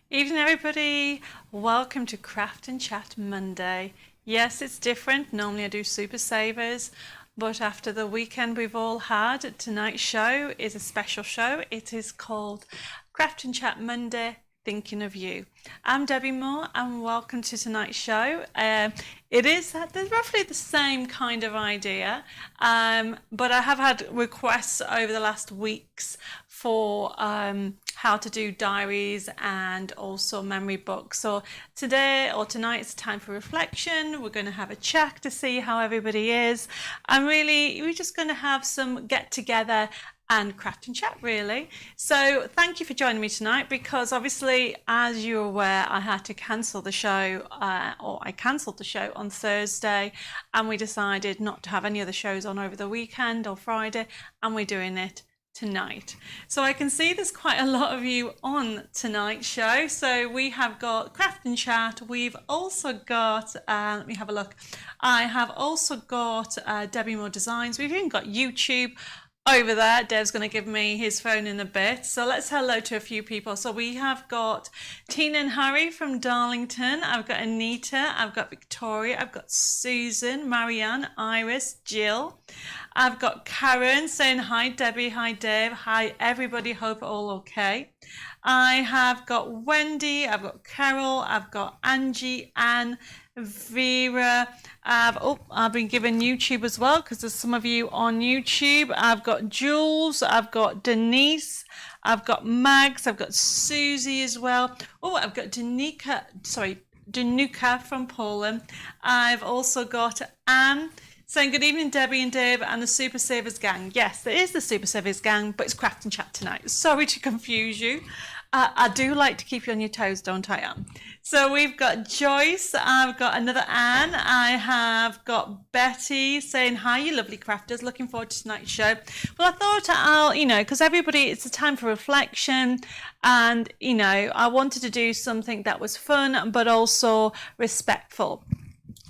Evening, everybody. Welcome to Craft and Chat Monday. Yes, it's different. Normally I do Super Savers, but after the weekend we've all had, tonight's show is a special show. It is called Craft and Chat Monday, Thinking of You. I'm Debbie Moore and welcome to tonight's show. It is roughly the same kind of idea, but I have had requests over the last weeks for how to do diaries and also memory books. So today or tonight it's time for reflection. We're going to have a chat to see how everybody is, and really we're just going to have some get together and craft and chat really. So thank you for joining me tonight, because obviously, as you're aware, I had to cancel the show, or I cancelled the show on Thursday, and we decided not to have any other shows on over the weekend or Friday, and we're doing it tonight. So I can see there's quite a lot of you on tonight's show. So we have got Craft and Chat. We've also got, let me have a look. I have also got Debbie Moore Designs. We've even got YouTube over there. Dev's going to give me his phone in a bit. So let's hello to a few people. So we have got Tina and Harry from Darlington. I've got Anita. I've got Victoria. I've got Susan, Marianne, Iris, Jill. I've got Karen saying hi, Debbie. Hi, Dave. Hi, everybody. Hope all okay. I have got Wendy. I've got Carol. I've got Angie, Anne, Vera. I've been given YouTube as well, because there's some of you on YouTube. I've got Jules, I've got Denise, I've got Mags, I've got Susie as well. I've got Danuka from Poland. I've also got Anne saying good evening, Debbie and Dave and the Super Savers gang. Yes, there is the Super Savers gang, but it's Craft and Chat tonight. Sorry to confuse you. I do like to keep you on your toes, don't I, Anne? So we've got Joyce, I've got another Anne, I have got Betty saying hi, you lovely crafters, looking forward to tonight's show. Well, I thought I'll, because everybody, it's a time for reflection, and, I wanted to do something that was fun, but also respectful.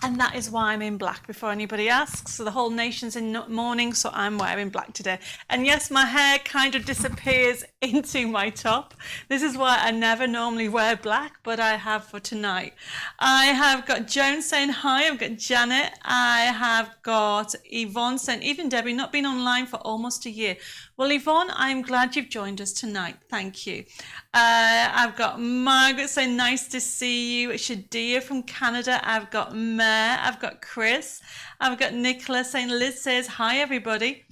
And that is why I'm in black, before anybody asks. So the whole nation's in mourning, so I'm wearing black today. And yes, my hair kind of disappears into my top. This is why I never normally wear black, but I have for tonight. I have got Joan saying hi. I've got Janet. I have got Yvonne saying, even Debbie, not been online for almost a year. Well, Yvonne, I'm glad you've joined us tonight. Thank you. I've got Margaret saying, nice to see you. Shadia from Canada. I've got Mare. I've got Chris. I've got Nicola saying, Liz says, hi, everybody.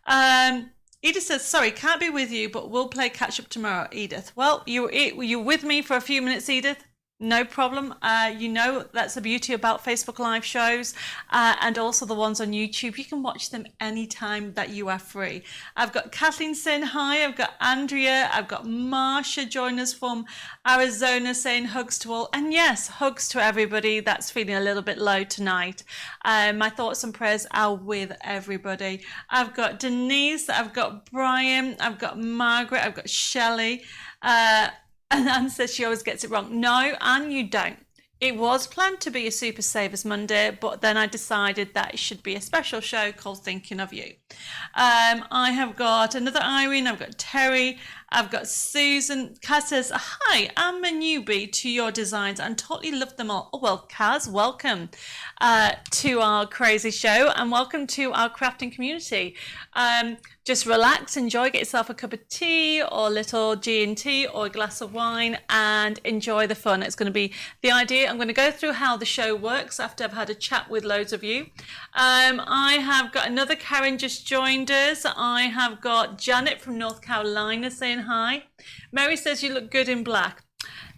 Edith says, sorry, can't be with you, but we'll play catch up tomorrow, Edith. Well, you're with me for a few minutes, Edith. No problem. That's the beauty about Facebook Live shows, and also the ones on YouTube. You can watch them anytime that you are free. I've got Kathleen saying hi. I've got Andrea. I've got Marsha joining us from Arizona saying hugs to all. And yes, hugs to everybody that's feeling a little bit low tonight. My thoughts and prayers are with everybody. I've got Denise. I've got Brian. I've got Margaret. I've got Shelley. And Anne says she always gets it wrong. No, Anne, you don't. It was planned to be a Super Savers Monday, but then I decided that it should be a special show called Thinking of You. I have got another Irene, I've got Terry, I've got Susan. Kaz says, hi, I'm a newbie to your designs and totally love them all. Oh, well, Kaz, welcome to our crazy show, and welcome to our crafting community. Just relax, enjoy, get yourself a cup of tea or a little G&T or a glass of wine and enjoy the fun. It's going to be the idea. I'm going to go through how the show works after I've had a chat with loads of you. I have got another Karen just joined us. I have got Janet from North Carolina saying hi. Mary says you look good in black.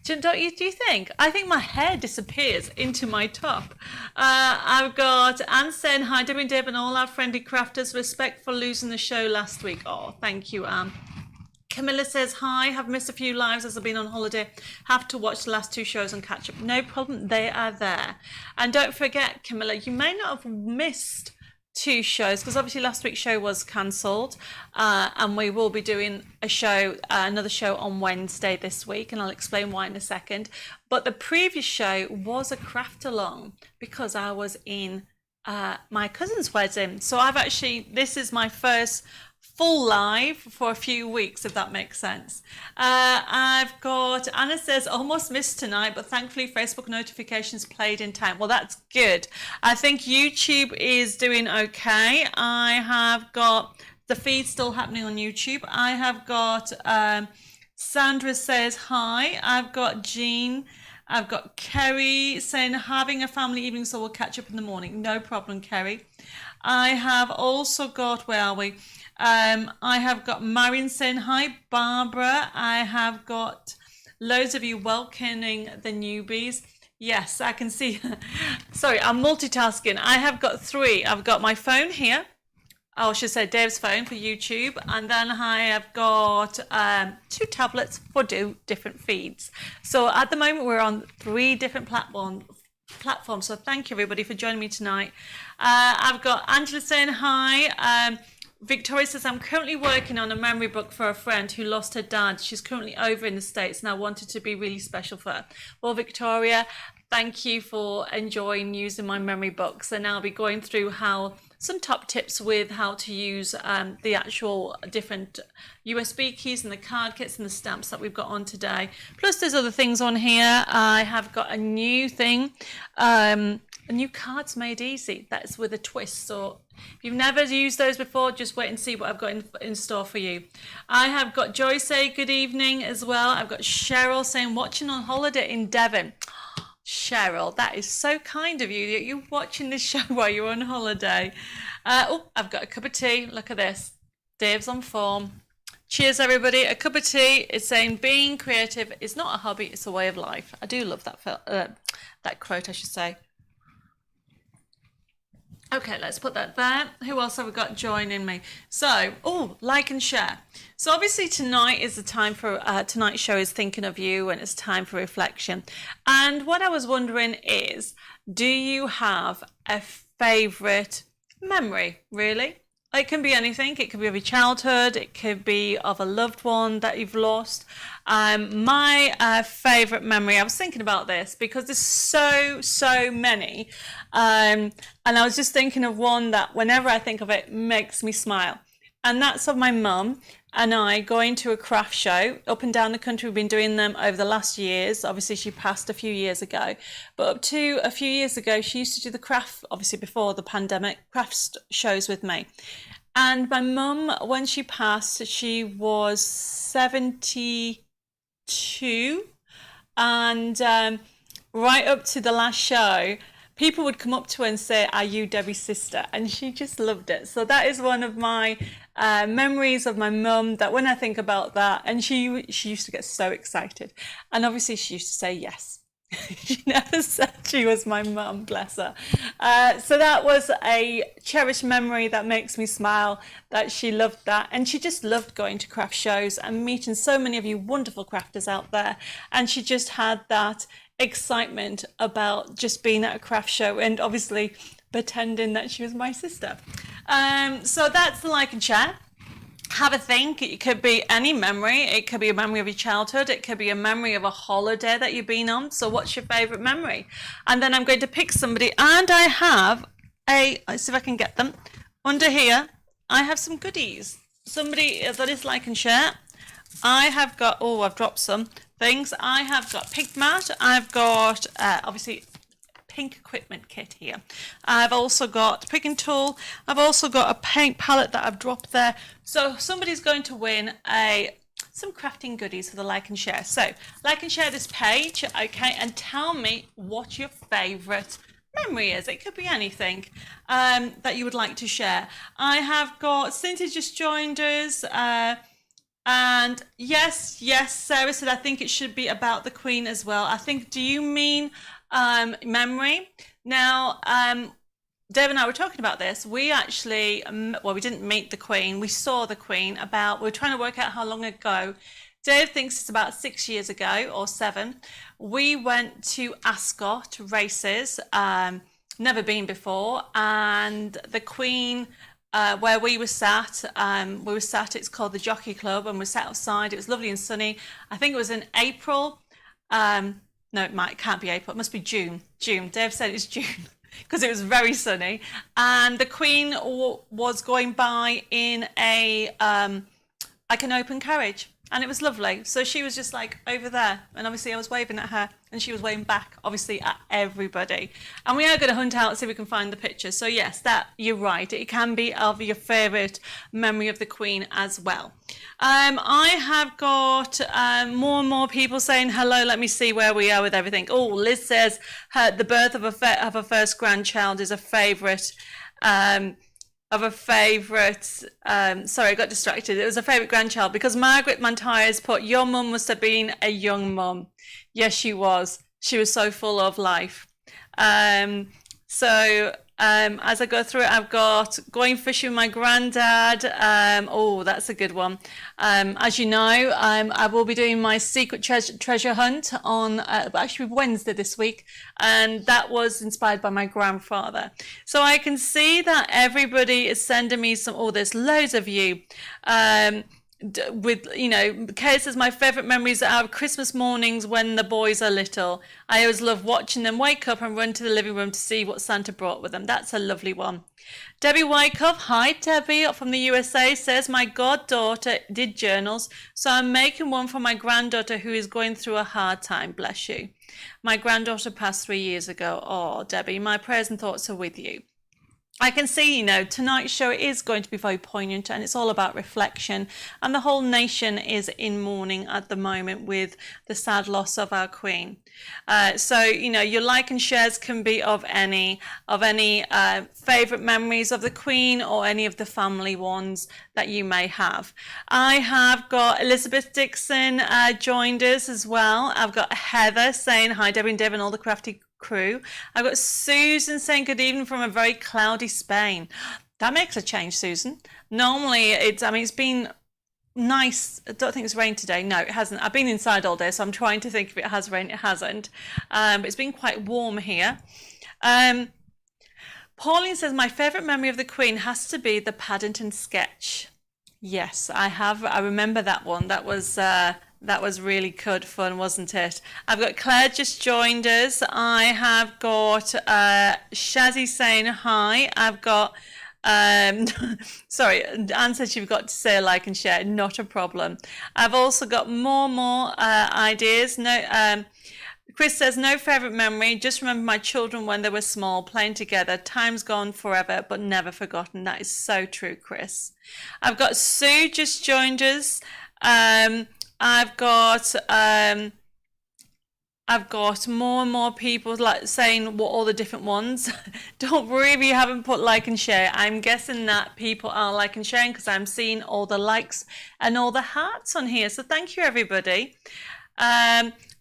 Do you think? I think my hair disappears into my top. I've got Anne saying hi, Debbie and Deb and all our friendly crafters. Respect for losing the show last week. Oh, thank you, Anne. Camilla says hi, have missed a few lives as I've been on holiday. Have to watch the last two shows and catch up. No problem, they are there. And don't forget, Camilla, you may not have missed two shows, because obviously last week's show was cancelled, and we will be doing a show, another show on Wednesday this week, and I'll explain why in a second. But the previous show was a craft along because I was in my cousin's wedding. So this is my first full live for a few weeks, if that makes sense. I've got, Anna says, almost missed tonight, but thankfully Facebook notifications played in time. Well, that's good. I think YouTube is doing okay. I have got the feed still happening on YouTube. I have got Sandra says hi. I've got Jean. I've got Kerry saying having a family evening, so we'll catch up in the morning. No problem, Kerry. I have also got, where are we? I have got Marion saying hi, Barbara. I have got loads of you welcoming the newbies. Yes, I can see. Sorry, I'm multitasking. I have got three. I've got my phone here. I should say Dave's phone for YouTube, and then I have got 2 tablets for different feeds. So at the moment we're on 3 different platforms. So thank you everybody for joining me tonight. I've got Angela saying hi. Victoria says, I'm currently working on a memory book for a friend who lost her dad. She's currently over in the States and I wanted to be really special for her. Well, Victoria, thank you for enjoying using my memory books, and I'll be going through some top tips with how to use the actual different USB keys and the card kits and the stamps that we've got on today. Plus there's other things on here. I have got a new thing, a new Cards Made Easy. That's with a twist. So if you've never used those before, just wait and see what I've got in store for you. I have got Joy say good evening as well. I've got Cheryl saying watching on holiday in Devon. Cheryl, that is so kind of you that you're watching this show while you're on holiday. I've got a cup of tea. Look at this. Dave's on form. Cheers, everybody. A cup of tea is saying being creative is not a hobby, it's a way of life. I do love that quote, I should say. Okay, let's put that there. Who else have we got joining me? So, like and share. So obviously tonight is the time for, tonight's show is Thinking of You, and it's time for reflection. And what I was wondering is, do you have a favourite memory, really? It can be anything. It could be of your childhood. It could be of a loved one that you've lost. My favourite memory, I was thinking about this because there's so many. And I was just thinking of one that whenever I think of it makes me smile. And that's of my mum and I going to a craft show up and down the country. We've been doing them over the last years. Obviously, she passed a few years ago. But up to a few years ago, she used to do the craft, obviously before the pandemic, craft shows with me. And my mum, when she passed, she was 72. And right up to the last show, people would come up to her and say, are you Debbie's sister? And she just loved it. So that is one of my memories of my mum, that when I think about that, and she used to get so excited. And obviously she used to say yes. She never said she was my mum, bless her. So that was a cherished memory that makes me smile, that she loved that. And she just loved going to craft shows and meeting so many of you wonderful crafters out there. And she just had that excitement about just being at a craft show and obviously pretending that she was my sister. So that's the like and share. Have a think. It could be any memory. It could be a memory of your childhood. It could be a memory of a holiday that you've been on. So what's your favourite memory? And then I'm going to pick somebody, and I have let's see if I can get them. Under here, I have some goodies. Somebody that is like and share. I have got, I've dropped some things. I have got pink mat. I've got, obviously, pink equipment kit here. I've also got picking tool. I've also got a paint palette that I've dropped there. So somebody's going to win some crafting goodies for the like and share. So like and share this page, okay, and tell me what your favourite memory is. It could be anything that you would like to share. I have got Cynthia just joined us. And yes, Sarah said I think it should be about the Queen as well. I think, do you mean memory? Now, Dave and I were talking about this. We actually, we didn't meet the Queen. We saw the Queen we were trying to work out how long ago. Dave thinks it's about 6 years ago or 7. We went to Ascot races, never been before, and the Queen, where we were sat, it's called the Jockey Club, and we sat outside. It was lovely and sunny. I think it was in April. No, it can't be April. It must be June. Dave said it's June. because it was very sunny, and the Queen was going by in a like an open carriage, and it was lovely. So she was just like over there, and obviously I was waving at her, and she was waving back, obviously, at everybody. And we are going to hunt out, see if we can find the picture. So yes, that, you're right, it can be of your favourite memory of the Queen as well. I have got more and more people saying hello. Let me see where we are with everything. Oh, Liz says the birth of her first grandchild is a favourite. Sorry, I got distracted. It was a favourite grandchild because Margaret Montoya has put, your mum must have been a young mum. Yes, she was. She was so full of life. As I go through it, I've got going fishing with my granddad. Oh, that's a good one. As you know, I will be doing my secret treasure hunt on actually Wednesday this week, and that was inspired by my grandfather. So I can see that everybody is sending me some. Oh, there's loads of you. With, you know, Kay says my favourite memories are Christmas mornings when the boys are little. I always love watching them wake up and run to the living room to see what Santa brought with them. That's a lovely one. Debbie Wyckoff, hi Debbie, up from the USA, says my goddaughter did journals, so I'm making one for my granddaughter who is going through a hard time. Bless you. My granddaughter passed 3 years ago. Oh, Debbie, my prayers and thoughts are with you. I can see, you know, tonight's show is going to be very poignant, and it's all about reflection, and the whole nation is in mourning at the moment with the sad loss of our Queen. So, you know, your like and shares can be of any favourite memories of the Queen or any of the family ones that you may have. I have got Elizabeth Dixon joined us as well. I've got Heather saying hi, Debbie and Deb and all the crafty crew. I've got Susan saying good evening from a very cloudy Spain. That makes a change, Susan. Normally it's been nice. I don't think it's rained today. No, it hasn't. I've been inside all day, so I'm trying to think if it has rained. It hasn't. But it's been quite warm here. Pauline says my favourite memory of the Queen has to be the Paddington sketch. Yes, I have. I remember that one. That was really good fun, wasn't it? I've got Claire just joined us. I have got Shazzy saying hi. I've got sorry, Anne said you've got to say like and share. Not a problem. I've also got more ideas. No, Chris says no favourite memory. Just remember my children when they were small, playing together. Time's gone forever, but never forgotten. That is so true, Chris. I've got Sue just joined us. I've got more and more people like saying what all the different ones. Don't worry if you haven't put like and share. I'm guessing that people are like and sharing because I'm seeing all the likes and all the hearts on here. So thank you, everybody.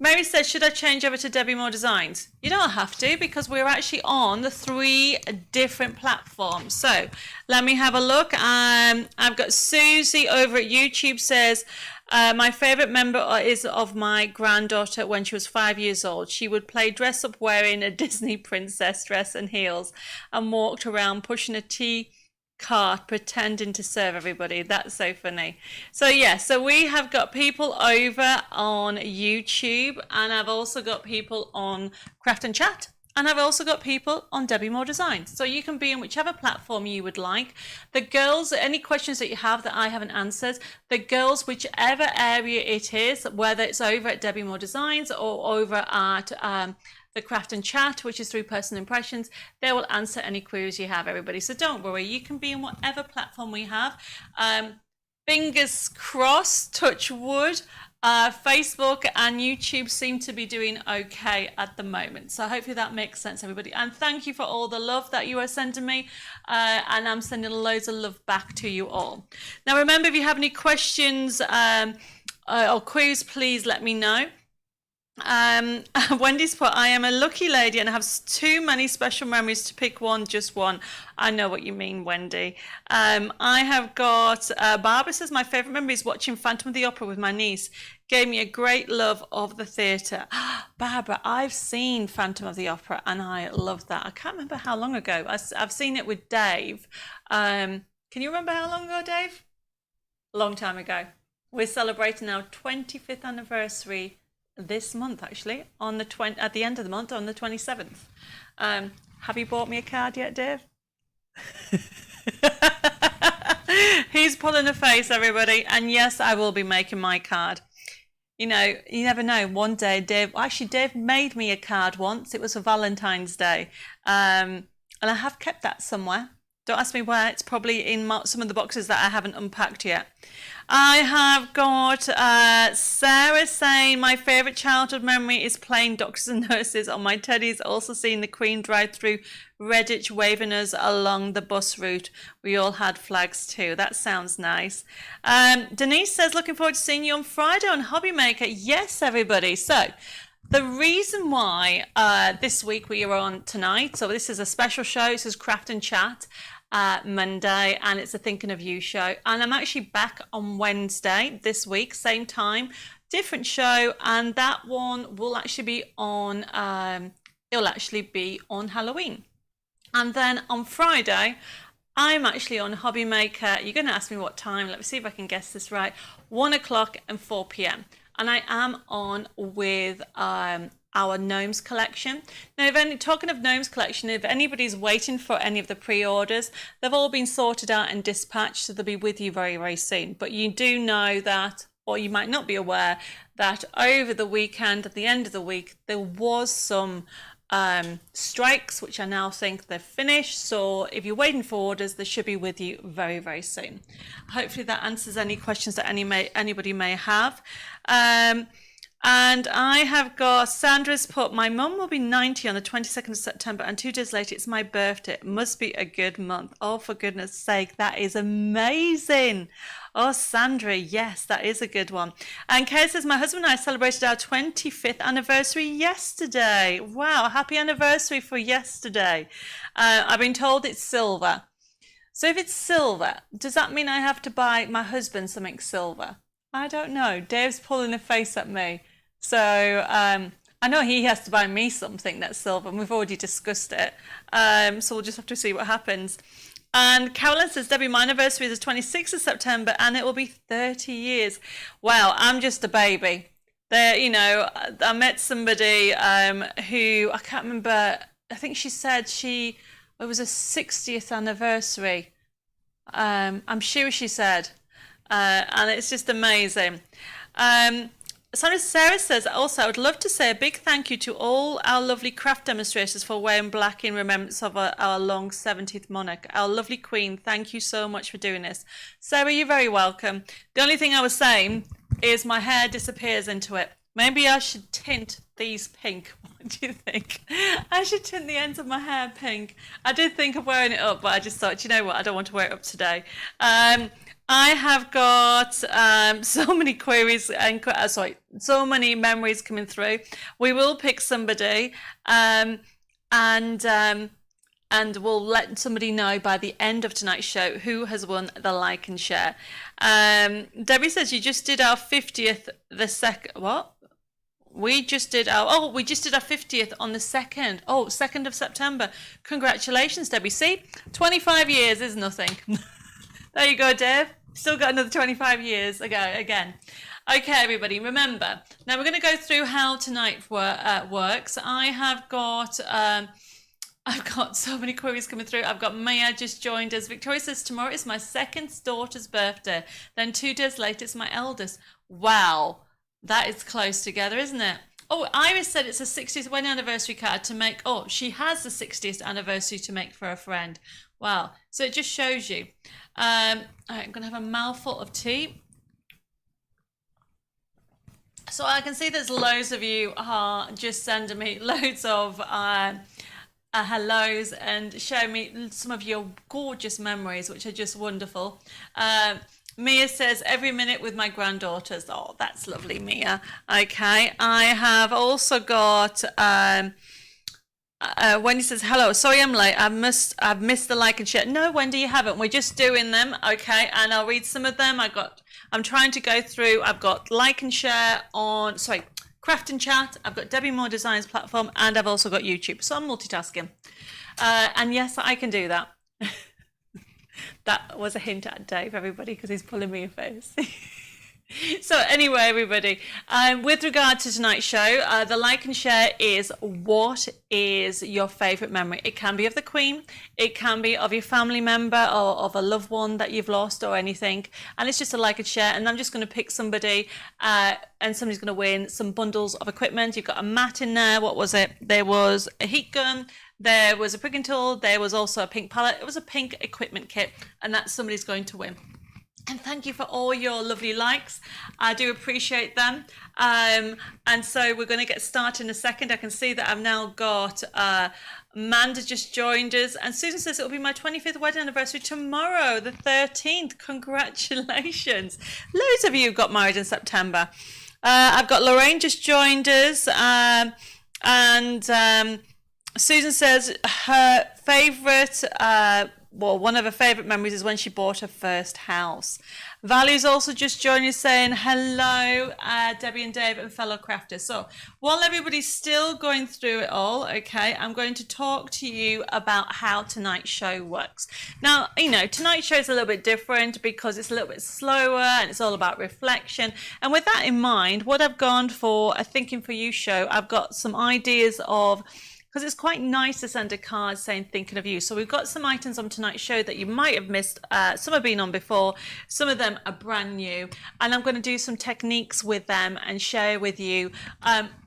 Mary says, should I change over to Debbie Moore Designs? You don't have to, because we're actually on the 3 different platforms. So let me have a look. I've got Susie over at YouTube says, my favourite member is of my granddaughter when she was 5 years old. She would play dress up wearing a Disney princess dress and heels and walked around pushing a tea cart pretending to serve everybody. That's so funny. So yeah, so we have got people over on YouTube, and I've also got people on Craft and Chat, and I've also got people on Debbie Moore Designs. So you can be on whichever platform you would like. The girls, any questions that you have that I haven't answered, the girls, whichever area it is, whether it's over at Debbie Moore Designs or over at the Craft and Chat, which is through Personal Impressions, they will answer any queries you have, everybody. So don't worry, you can be on whatever platform we have. Fingers crossed, touch wood, Facebook and YouTube seem to be doing okay at the moment. So hopefully that makes sense, everybody. And thank you for all the love that you are sending me. And I'm sending loads of love back to you all. Now, remember, if you have any questions or queries, please let me know. Wendy's put, I am a lucky lady and have too many special memories to pick one, just one. I know what you mean, Wendy. I have got, Barbara says, my favourite memory is watching Phantom of the Opera with my niece. Gave me a great love of the theatre. Barbara, I've seen Phantom of the Opera and I love that. I can't remember how long ago. I've seen it with Dave. Can you remember how long ago, Dave? A long time ago. We're celebrating our 25th anniversary this month, actually, on the at the end of the month, on the 27th. Have you bought me a card yet, Dave? He's pulling a face, everybody. And yes, I will be making my card. You know, you never know. One day, Dave made me a card once. It was for Valentine's Day. And I have kept that somewhere. Don't ask me where. It's probably in some of the boxes that I haven't unpacked yet. I have got Sarah saying, my favourite childhood memory is playing doctors and nurses on my teddies. Also seeing the Queen drive through Redditch waving us along the bus route. We all had flags too. That sounds nice. Denise says, looking forward to seeing you on Friday on Hobby Maker. Yes, everybody. So the reason why this week we are on tonight, so this is a special show. This is Craft and Chat. Monday, and it's a Thinking of You show, and I'm actually back on Wednesday this week, same time, different show, and that one will actually be on it'll actually be on Halloween. And then on Friday I'm actually on Hobby Maker. You're going to ask me what time. Let me see if I can guess this right. 1 o'clock and 4 p.m. and I am on with our Gnomes collection. Now, talking of Gnomes collection, if anybody's waiting for any of the pre-orders, they've all been sorted out and dispatched, so they'll be with you very, very soon. But you do know that, or you might not be aware, that over the weekend, at the end of the week, there was some strikes, which I now think they're finished. So if you're waiting for orders, they should be with you very, very soon. Hopefully that answers any questions that anybody may have. And I have got, Sandra's put, my mum will be 90 on the 22nd of September, and 2 days later it's my birthday. It must be a good month. Oh, for goodness sake, that is amazing. Oh, Sandra, yes, that is a good one. And Kay says, my husband and I celebrated our 25th anniversary yesterday. Wow, happy anniversary for yesterday. I've been told it's silver. So if it's silver, does that mean I have to buy my husband something silver? I don't know. Dave's pulling a face at me. So I know he has to buy me something that's silver, and we've already discussed it. So we'll just have to see what happens. And Carolyn says, Debbie, my anniversary is the 26th of September, and it will be 30 years. Wow, I'm just a baby. You know, I met somebody who, I can't remember, I think she said it was a 60th anniversary. I'm sure she said. And it's just amazing. Sarah says, also, I would love to say a big thank you to all our lovely craft demonstrators for wearing black in remembrance of our long 70th monarch. Our lovely Queen, thank you so much for doing this. Sarah, you're very welcome. The only thing I was saying is my hair disappears into it. Maybe I should tint these pink. What do you think? I should tint the ends of my hair pink. I did think of wearing it up, but I just thought, you know what, I don't want to wear it up today. I have got so many queries and so many memories coming through. We will pick somebody and we'll let somebody know by the end of tonight's show who has won the like and share. Debbie says, you just did our 50th what? We just did our 50th on the 2nd. Oh, 2nd of September. Congratulations, Debbie. See, 25 years is nothing. There you go, Dave. Still got another 25 years ago again. Okay, everybody, remember. Now we're going to go through how tonight works. I've got so many queries coming through. I've got Maya just joined us. Victoria says, tomorrow is my second daughter's birthday. Then 2 days later, it's my eldest. Wow, that is close together, isn't it? Oh, Iris said it's a 60th wedding anniversary card to make. Oh, she has the 60th anniversary to make for a friend. Wow. So it just shows you. All right, I'm going to have a mouthful of tea. So I can see there's loads of you are just sending me loads of hellos and showing me some of your gorgeous memories, which are just wonderful. Mia says, every minute with my granddaughters. Oh, that's lovely, Mia. Okay, I have also got Wendy says, hello, sorry I'm late. I've missed the like and share. No, Wendy, you haven't. We're just doing them, okay? And I'll read some of them. I'm trying to go through. I've got like and share on, Craft and Chat. I've got Debbie Moore Designs platform, and I've also got YouTube. So I'm multitasking. And yes, I can do that. That was a hint at Dave, everybody, because he's pulling me a face. So anyway, everybody, with regard to tonight's show, the like and share is what is your favourite memory? It can be of the Queen, it can be of your family member or of a loved one that you've lost or anything. And it's just a like and share. And I'm just going to pick somebody and somebody's going to win some bundles of equipment. You've got a mat in there. What was it? There was a heat gun. There was a prigging tool. There was also a pink palette. It was a pink equipment kit. And that somebody's going to win. And thank you for all your lovely likes. I do appreciate them. And so we're going to get started in a second. I can see that I've now got Amanda just joined us. And Susan says it'll be my 25th wedding anniversary tomorrow, the 13th. Congratulations. Loads of you got married in September. I've got Lorraine just joined us. And Susan says her favourite... one of her favourite memories is when she bought her first house. Value's also just joining us saying hello, Debbie and Dave and fellow crafters. So while everybody's still going through it all, okay, I'm going to talk to you about how tonight's show works. Now, you know, tonight's show is a little bit different because it's a little bit slower and it's all about reflection. And with that in mind, what I've gone for a Thinking For You show, I've got some ideas of... because it's quite nice to send a card saying thinking of you. So we've got some items on tonight's show that you might have missed. Some have been on before, some of them are brand new, and I'm going to do some techniques with them and share with you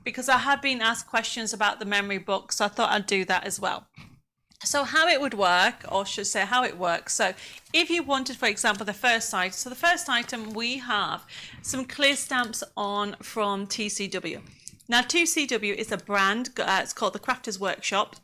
because I have been asked questions about the memory book, so I thought I'd do that as well. So how it would work, or should say how it works. So if you wanted, for example, the first item. So the first item, we have some clear stamps on from TCW. Now, 2CW is a brand, it's called the Crafters Workshop,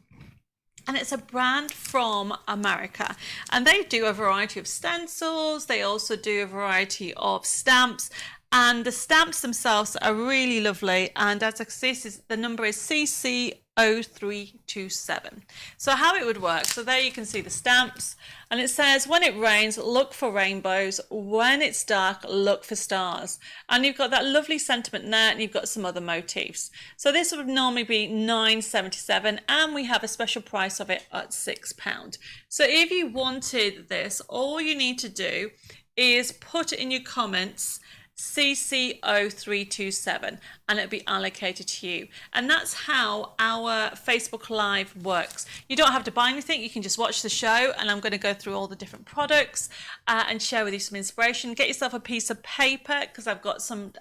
and it's a brand from America. And they do a variety of stencils, they also do a variety of stamps, and the stamps themselves are really lovely. And as I can see, the number is CC0327. So how it would work, so there you can see the stamps, and it says, when it rains, look for rainbows. When it's dark, look for stars. And you've got that lovely sentiment there, and you've got some other motifs. So this would normally be £9.77, and we have a special price of it at £6. So if you wanted this, all you need to do is put in your comments CC0327 and it'll be allocated to you. And that's how our Facebook Live works. You don't have to buy anything, you can just watch the show, and I'm going to go through all the different products and share with you some inspiration. Get yourself a piece of paper because I've got some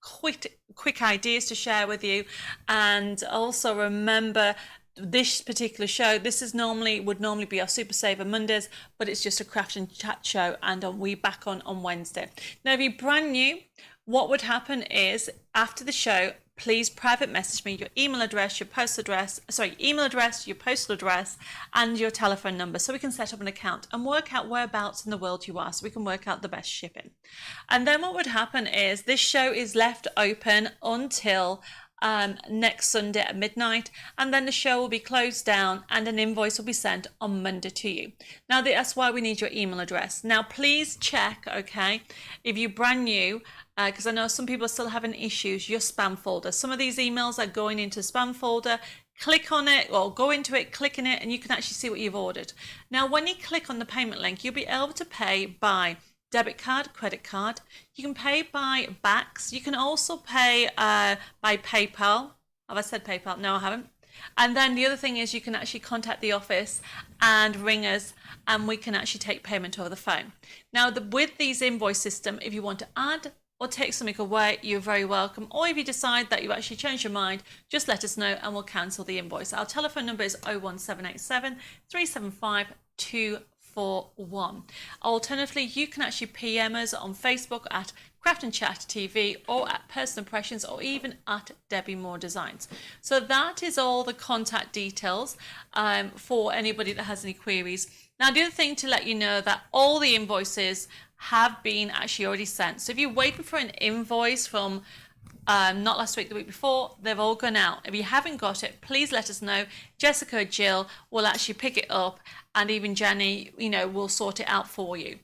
quick ideas to share with you. And also remember, this particular show, would normally be our Super Saver Mondays, but it's just a craft and chat show, and we back on Wednesday. Now, if you're brand new, what would happen is after the show, please private message me your email address, your postal address, your postal address, and your telephone number, so we can set up an account and work out whereabouts in the world you are, so we can work out the best shipping. And then what would happen is this show is left open until next Sunday at midnight, and then the show will be closed down and an invoice will be sent on Monday to you. Now that's why we need your email address. Now please check, okay, if you're brand new, because I know some people are still having issues, your spam folder. Some of these emails are going into spam folder. Click on it, or go into it, click in it, and you can actually see what you've ordered. Now when you click on the payment link, you'll be able to pay by debit card, credit card. You can pay by backs. You can also pay by PayPal. Have I said PayPal? No, I haven't. And then the other thing is you can actually contact the office and ring us, and we can actually take payment over the phone. Now, with these invoice system, if you want to add or take something away, you're very welcome. Or if you decide that you actually changed your mind, just let us know and we'll cancel the invoice. Our telephone number is 01787 375 241. Alternatively, you can actually PM us on Facebook at Craft and Chat TV, or at Personal Impressions, or even at Debbie Moore Designs. So that is all the contact details for anybody that has any queries. Now, the other thing to let you know that all the invoices have been actually already sent. So if you're waiting for an invoice from not last week, the week before, they've all gone out. If you haven't got it, please let us know. Jessica or Jill will actually pick it up, and even Jenny, will sort it out for you.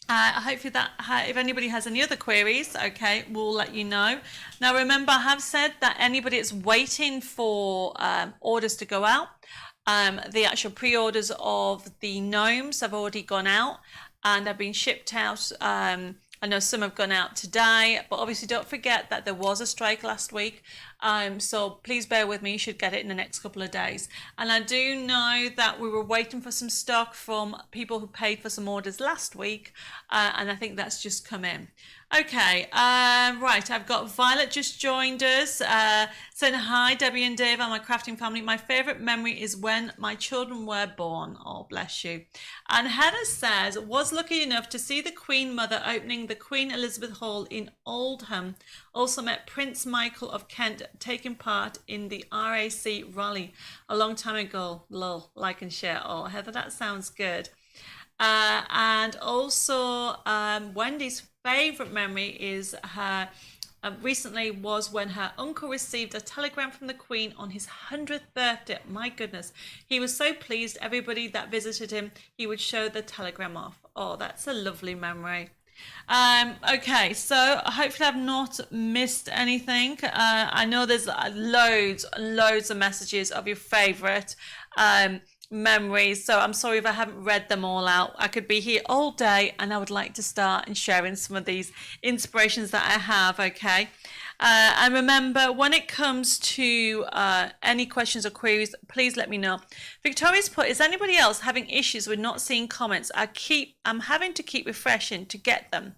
Hopefully that if anybody has any other queries, okay, we'll let you know. Now remember, I have said that anybody that's waiting for orders to go out, the actual pre-orders of the gnomes have already gone out and have been shipped out I know some have gone out today, but obviously don't forget that there was a strike last week. So please bear with me. You should get it in the next couple of days. And I do know that we were waiting for some stock from people who paid for some orders last week, and I think that's just come in. Okay, right, I've got Violet just joined us, saying hi, Debbie and Dave and my crafting family. My favourite memory is when my children were born. Oh, bless you. And Heather says, was lucky enough to see the Queen Mother opening the Queen Elizabeth Hall in Oldham. Also met Prince Michael of Kent taking part in the RAC rally a long time ago. Lol, like and share. Oh, Heather, that sounds good. And also Wendy's favourite memory is her recently was when her uncle received a telegram from the Queen on his 100th birthday. My goodness, he was so pleased. Everybody that visited him, he would show the telegram off. Oh, that's a lovely memory. Okay, so hopefully I've not missed anything. I know there's loads and loads of messages of your favourite memories, so I'm sorry if I haven't read them all out. I could be here all day and I would like to start and sharing some of these inspirations that I have. Okay, and remember, when it comes to any questions or queries, please let me know. Victoria's put, is anybody else having issues with not seeing comments? I'm having to keep refreshing to get them.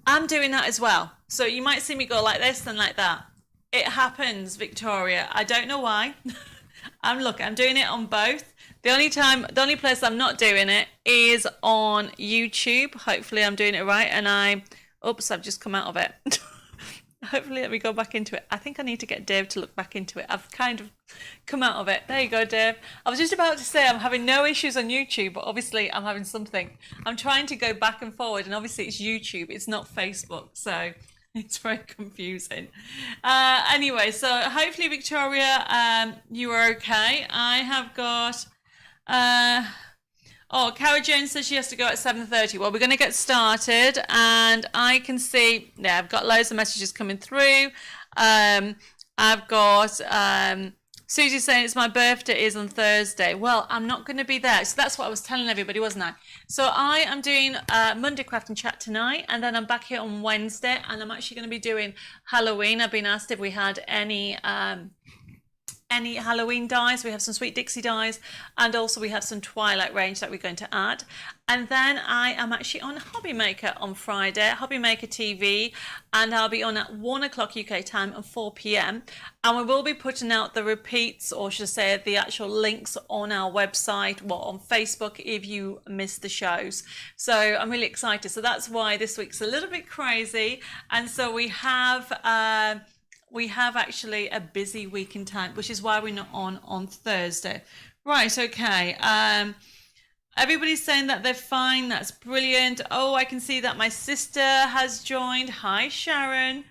I'm doing that as well, so you might see me go like this and like that. It happens, Victoria. I don't know why. I'm doing it on both. The only place I'm not doing it is on YouTube. Hopefully I'm doing it right, and I've just come out of it. Hopefully let me go back into it. I think I need to get Dave to look back into it. I've kind of come out of it. There you go, Dave. I was just about to say I'm having no issues on YouTube, but obviously I'm having something. I'm trying to go back and forward, and obviously it's YouTube, it's not Facebook, so it's very confusing. Anyway, so hopefully, Victoria, you are okay. I have got... Cara Jones says she has to go at 7:30. Well, we're going to get started, and I can see... Yeah, I've got loads of messages coming through. I've got... Susie saying it's my birthday is on Thursday. Well, I'm not going to be there. So that's what I was telling everybody, wasn't I? So I am doing Monday Craft and Chat tonight, and then I'm back here on Wednesday, and I'm actually going to be doing Halloween. I've been asked if we had any Halloween dies. We have some Sweet Dixie dies, and also we have some Twilight range that we're going to add. And then I am actually on Hobby Maker on Friday, Hobby Maker TV, and I'll be on at 1 o'clock UK time and 4 p.m. And we will be putting out the repeats, or should I say the actual links on our website, on Facebook if you missed the shows. So I'm really excited. So that's why this week's a little bit crazy. And so we have actually a busy week in time, which is why we're not on Thursday. Right, okay. Everybody's saying that they're fine. That's brilliant. Oh, I can see that my sister has joined. Hi, Sharon.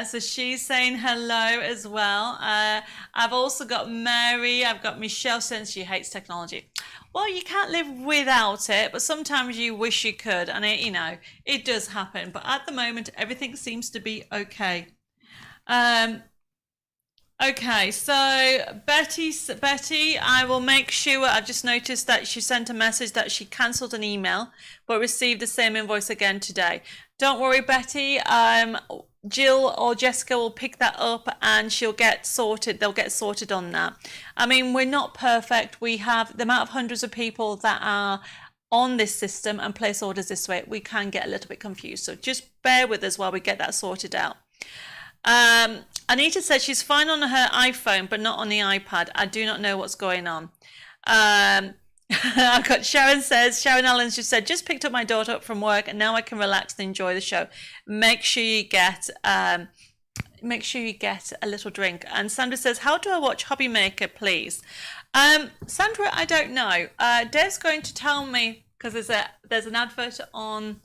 So she's saying hello as well. I've also got Mary. I've got Michelle saying she hates technology. Well, you can't live without it, but sometimes you wish you could. And it does happen. But at the moment, everything seems to be okay. Okay, so Betty, I will make sure. I've just noticed that she sent a message that she cancelled an email but received the same invoice again today. Don't worry, Betty. Jill or Jessica will pick that up and she'll get sorted. They'll get sorted on that. I mean, we're not perfect. We have the amount of hundreds of people that are on this system and place orders this way. We can get a little bit confused. So just bear with us while we get that sorted out. Anita said she's fine on her iPhone but not on the iPad. I do not know what's going on. I've got Sharon Allen's just said, just picked up my daughter up from work and now I can relax and enjoy the show. Make sure you get a little drink. And Sandra says, how do I watch Hobby Maker, please? Sandra, I don't know. Dave's going to tell me, because there's an advert on.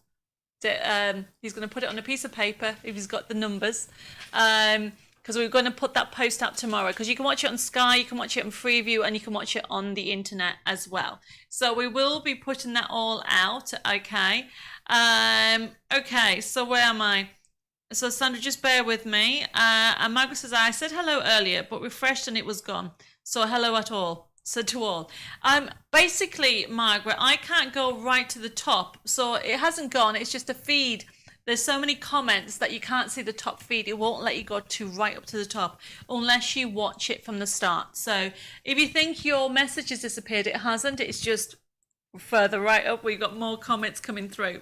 He's going to put it on a piece of paper if he's got the numbers, because we're going to put that post out tomorrow, because you can watch it on Sky, you can watch it on Freeview, and you can watch it on the internet as well. So we will be putting that all out. Okay. Okay, so where am I? So Sandra, just bear with me. And Margaret says, I said hello earlier but refreshed and it was gone, so hello at all. So to all, basically, Margaret, I can't go right to the top, so it hasn't gone. It's just a feed. There's so many comments that you can't see the top feed. It won't let you go to right up to the top unless you watch it from the start. So if you think your message has disappeared, it hasn't. It's just further right up. We've got more comments coming through.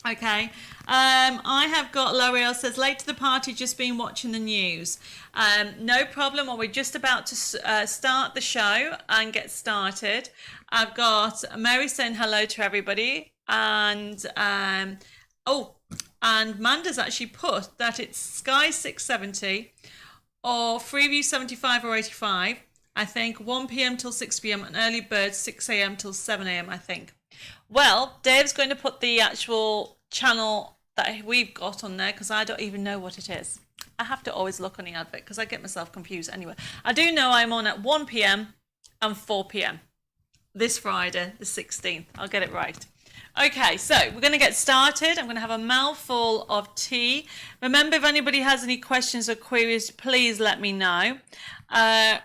Okay, I have got L'Oreal says late to the party, just been watching the news. No problem. Well, we're just about to start the show and get started. I've got Mary saying hello to everybody, and and Manda's actually put that it's Sky 670 or Freeview 75 or 85. I think 1 p.m. till 6 p.m. and early bird 6 a.m. till 7 a.m. I think. Well, Dave's going to put the actual channel that we've got on there because I don't even know what it is. I have to always look on the advert because I get myself confused anyway. I do know I'm on at 1 p.m. and 4 p.m. this Friday, the 16th. I'll get it right. Okay, so we're going to get started. I'm going to have a mouthful of tea. Remember, if anybody has any questions or queries, please let me know. I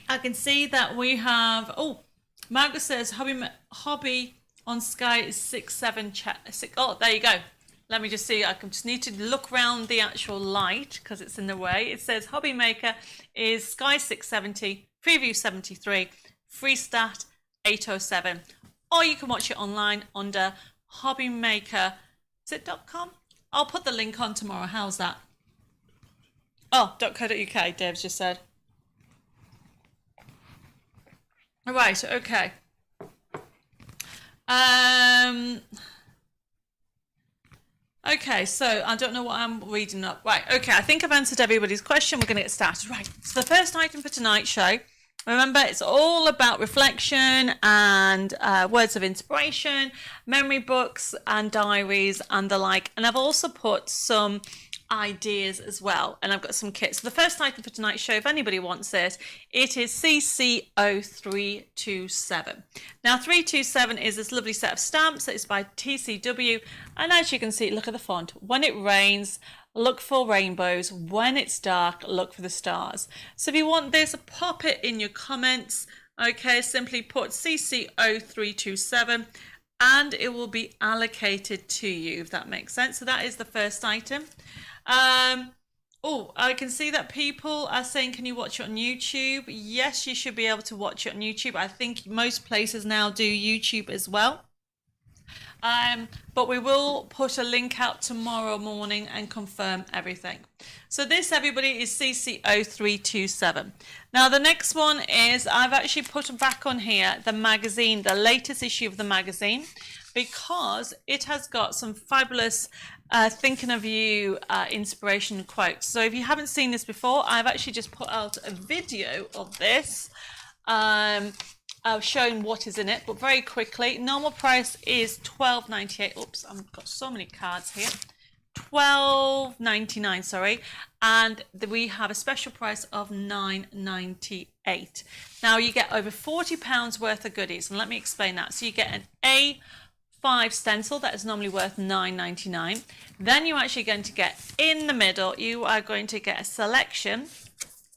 can see that we have... Margaret says hobby on Sky is 6. Oh, there you go. Let me just see. I just need to look around the actual light because it's in the way. It says Hobby Maker is Sky 670, Preview 73, Freestat 807. Or you can watch it online under Hobby Maker. Is it .com? I'll put the link on tomorrow. How's that? Oh, .co.uk, Dave's just said. Right, okay. Okay, so I don't know what I'm reading up. Right, okay, I think I've answered everybody's question. We're going to get started. Right, so the first item for tonight's show, remember, it's all about reflection and words of inspiration, memory books and diaries and the like. And I've also put some ideas as well, and I've got some kits. So the first item for tonight's show, if anybody wants it is CC0327. Now 327 is this lovely set of stamps that is by TCW, and as you can see, look at the font. When it rains, look for rainbows. When it's dark, look for the stars. So if you want this, pop it in your comments. Okay, simply put CC0327 and it will be allocated to you, if that makes sense. So that is the first item. I can see that people are saying, can you watch it on YouTube? Yes, you should be able to watch it on YouTube. I think most places now do YouTube as well. But we will put a link out tomorrow morning and confirm everything. So this, everybody, is CC0327. Now the next one is, I've actually put back on here the magazine, the latest issue of the magazine, because it has got some fabulous thinking of you inspiration quotes. So if you haven't seen this before, I've actually just put out a video of this. Showing what is in it, but very quickly, normal price is $12.98. Oops, I've got so many cards here. $12.99, sorry, and we have a special price of $9.98. Now you get over £40 worth of goodies, and let me explain that. So you get an A5 stencil that is normally worth $9.99. Then you're actually going to get, in the middle, you are going to get a selection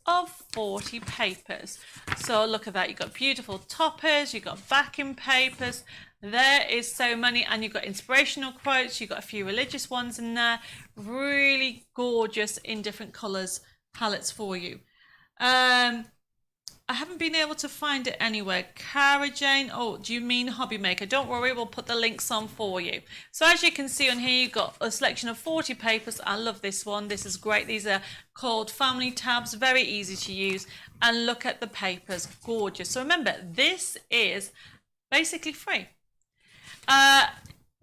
of 40 papers. So look at that, you've got beautiful toppers, you've got backing papers, there is so many, and you've got inspirational quotes, you've got a few religious ones in there, really gorgeous in different colours palettes for you. I haven't been able to find it anywhere. Cara Jane, oh, do you mean Hobby Maker? Don't worry, we'll put the links on for you. So as you can see on here, you've got a selection of 40 papers. I love this one. This is great. These are called family tabs, very easy to use. And look at the papers, gorgeous. So remember, this is basically free.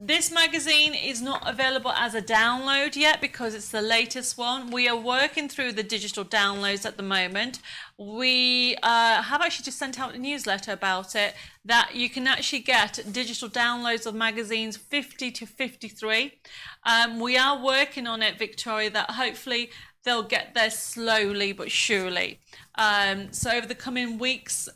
This magazine is not available as a download yet because it's the latest one. We are working through the digital downloads at the moment. We have actually just sent out a newsletter about it, that you can actually get digital downloads of magazines 50 to 53. We are working on it, Victoria, that hopefully they'll get there slowly but surely. So over the coming weeks,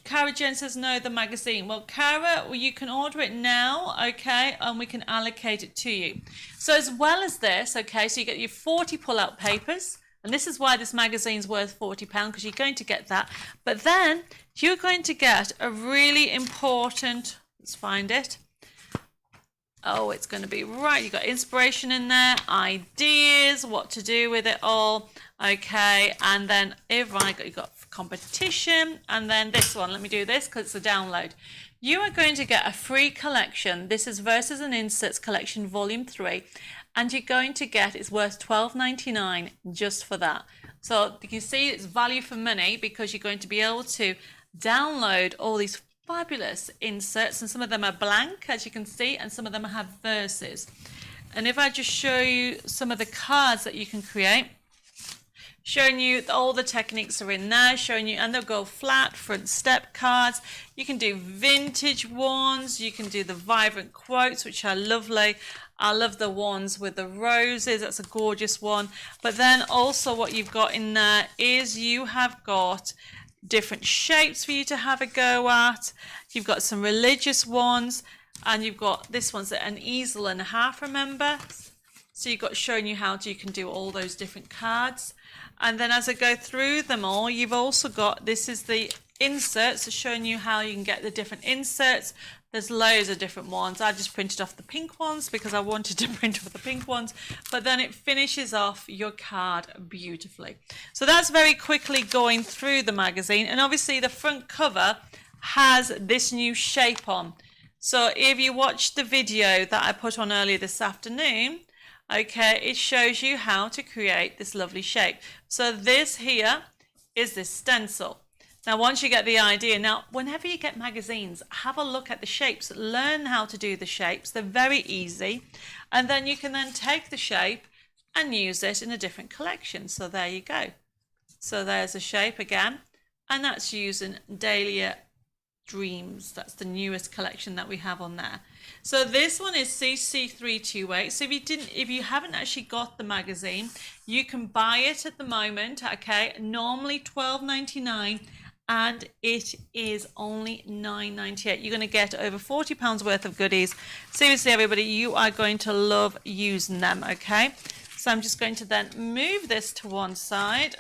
Cara Jen says no, the magazine. Well, Cara, you can order it now, okay, and we can allocate it to you. So as well as this, okay, so you get your 40 pull-out papers, And this is why this magazine's worth £40, because you're going to get that. But then you're going to get a really important, let's find it. Oh, it's going to be right. You've got inspiration in there, ideas, what to do with it all. Okay, and then you've got competition, and then this one. Let me do this because it's a download. You are going to get a free collection. This is Verses and Inserts Collection Volume 3. And you're going to get, it's worth $12.99 just for that. So you can see it's value for money because you're going to be able to download all these fabulous inserts, and some of them are blank, as you can see, and some of them have verses. And if I just show you some of the cards that you can create, showing you all the techniques are in there, showing you, and they'll go flat, front step cards. You can do vintage ones, you can do the vibrant quotes, which are lovely. I love the ones with the roses, that's a gorgeous one. But then also what you've got in there is you have got different shapes for you to have a go at. You've got some religious ones, and you've got this one's an easel and a half, remember? So you've got showing you how you can do all those different cards. And then as I go through them all, you've also got, this is the inserts, so showing you how you can get the different inserts. There's loads of different ones. I just printed off the pink ones because I wanted to print off the pink ones, but then it finishes off your card beautifully. So that's very quickly going through the magazine, and obviously the front cover has this new shape on. So if you watched the video that I put on earlier this afternoon, okay, it shows you how to create this lovely shape. So this here is this stencil. Now, once you get the idea, now, whenever you get magazines, have a look at the shapes, learn how to do the shapes. They're very easy. And then you can then take the shape and use it in a different collection. So there you go. So there's a shape again, and that's using Dahlia Dreams. That's the newest collection that we have on there. So this one is CC328. So if you haven't actually got the magazine, you can buy it at the moment, okay? Normally $12.99. And it is only $9.98. You're going to get over £40 worth of goodies. Seriously, everybody, you are going to love using them, okay? So I'm just going to then move this to one side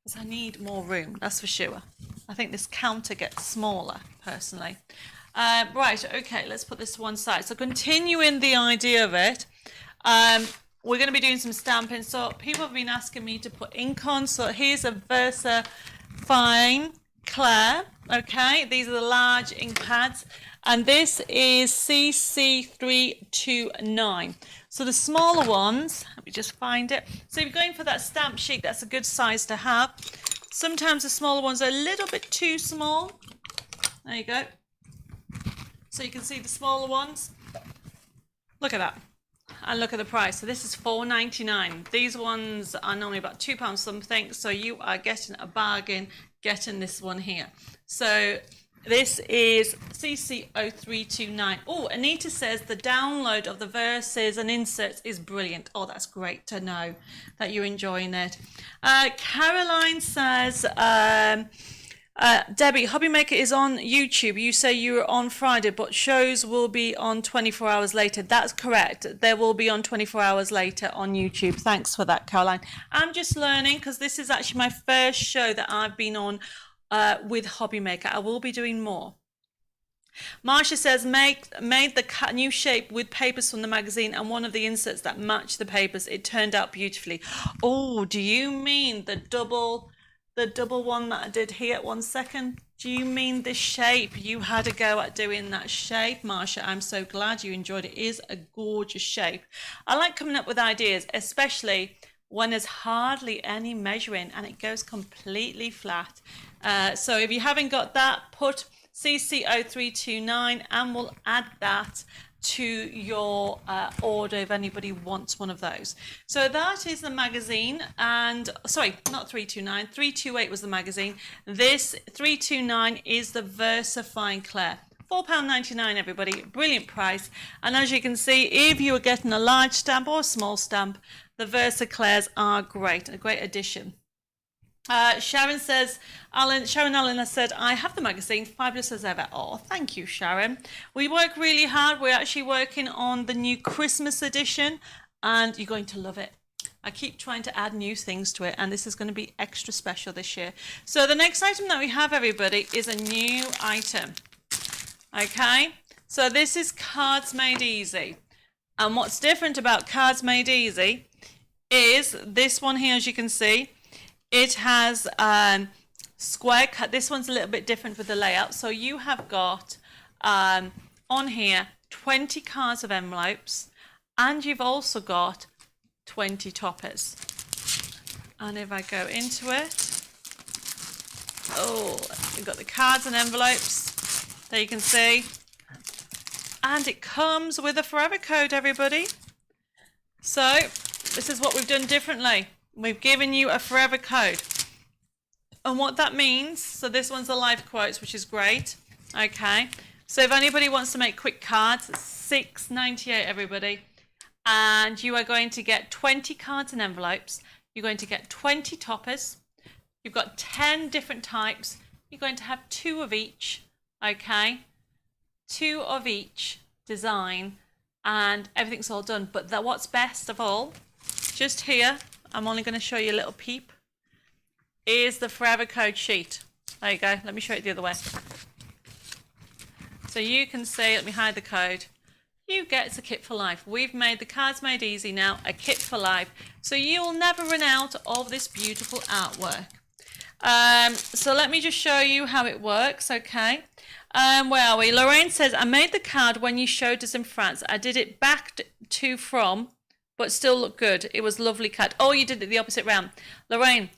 because I need more room, that's for sure. I think this counter gets smaller, personally. Right, okay, let's put this to one side. So continuing the idea of it, we're going to be doing some stamping. So people have been asking me to put ink on. So here's a Versa Fine Claire, okay, these are the large ink pads, and this is CC329. So the smaller ones, let me just find it. So if you're going for that stamp sheet, that's a good size to have. Sometimes the smaller ones are a little bit too small. There you go. So you can see the smaller ones. Look at that. And look at the price. So this is $4.99. These ones are normally about £2 something. So you are getting a bargain getting this one here. So this is CC0329. Oh, Anita says the download of the verses and inserts is brilliant. Oh, that's great to know that you're enjoying it. Caroline says, Debbie, Hobby Maker is on YouTube. You say you were on Friday, but shows will be on 24 hours later. That's correct. They will be on 24 hours later on YouTube. Thanks for that, Caroline. I'm just learning because this is actually my first show that I've been on with Hobby Maker. I will be doing more. Marcia says, made the new shape with papers from the magazine and one of the inserts that match the papers. It turned out beautifully. Oh, do you mean the double one that I did here? 1 second. Do you mean the shape? You had a go at doing that shape, Marcia. I'm so glad you enjoyed it. It is a gorgeous shape. I like coming up with ideas, especially when there's hardly any measuring and it goes completely flat. So if you haven't got that, put CC0329 and we'll add that to your order if anybody wants one of those. So that is the magazine, and sorry, not 329, 328 was the magazine. This 329 is the Versa Fine Claire. £4.99, everybody, brilliant price. And as you can see, if you are getting a large stamp or a small stamp, the Versa Claires are great, a great addition. Sharon says, Sharon Allen has said, I have the magazine, fabulous as ever. Oh, thank you, Sharon. We work really hard. We're actually working on the new Christmas edition, and you're going to love it. I keep trying to add new things to it, and this is going to be extra special this year. So the next item that we have, everybody, is a new item. Okay, so this is Cards Made Easy. And what's different about Cards Made Easy is this one here, as you can see, it has square cut. This one's a little bit different with the layout. So you have got on here 20 cards of envelopes, and you've also got 20 toppers. And if I go into it, oh, we've got the cards and envelopes, there you can see, and it comes with a forever code, everybody. So this is what we've done differently. We've given you a forever code, and what that means, so this one's the live quotes, which is great. Okay, so if anybody wants to make quick cards, it's $6.98, everybody. And you are going to get 20 cards and envelopes. You're going to get 20 toppers. You've got 10 different types. You're going to have 2 of each, okay? 2 of each design, and everything's all done. But what's best of all, just here, I'm only going to show you a little peep, is the forever code sheet. There you go. Let me show it the other way. So you can see, let me hide the code. You get a kit for life. We've made the Cards Made Easy now a kit for life, so you'll never run out of this beautiful artwork. So let me just show you how it works, okay? Where are we? Lorraine says, I made the card when you showed us in France. I did it back to from, but still looked good. It was lovely cut. Oh, you did it the opposite round. Lorraine,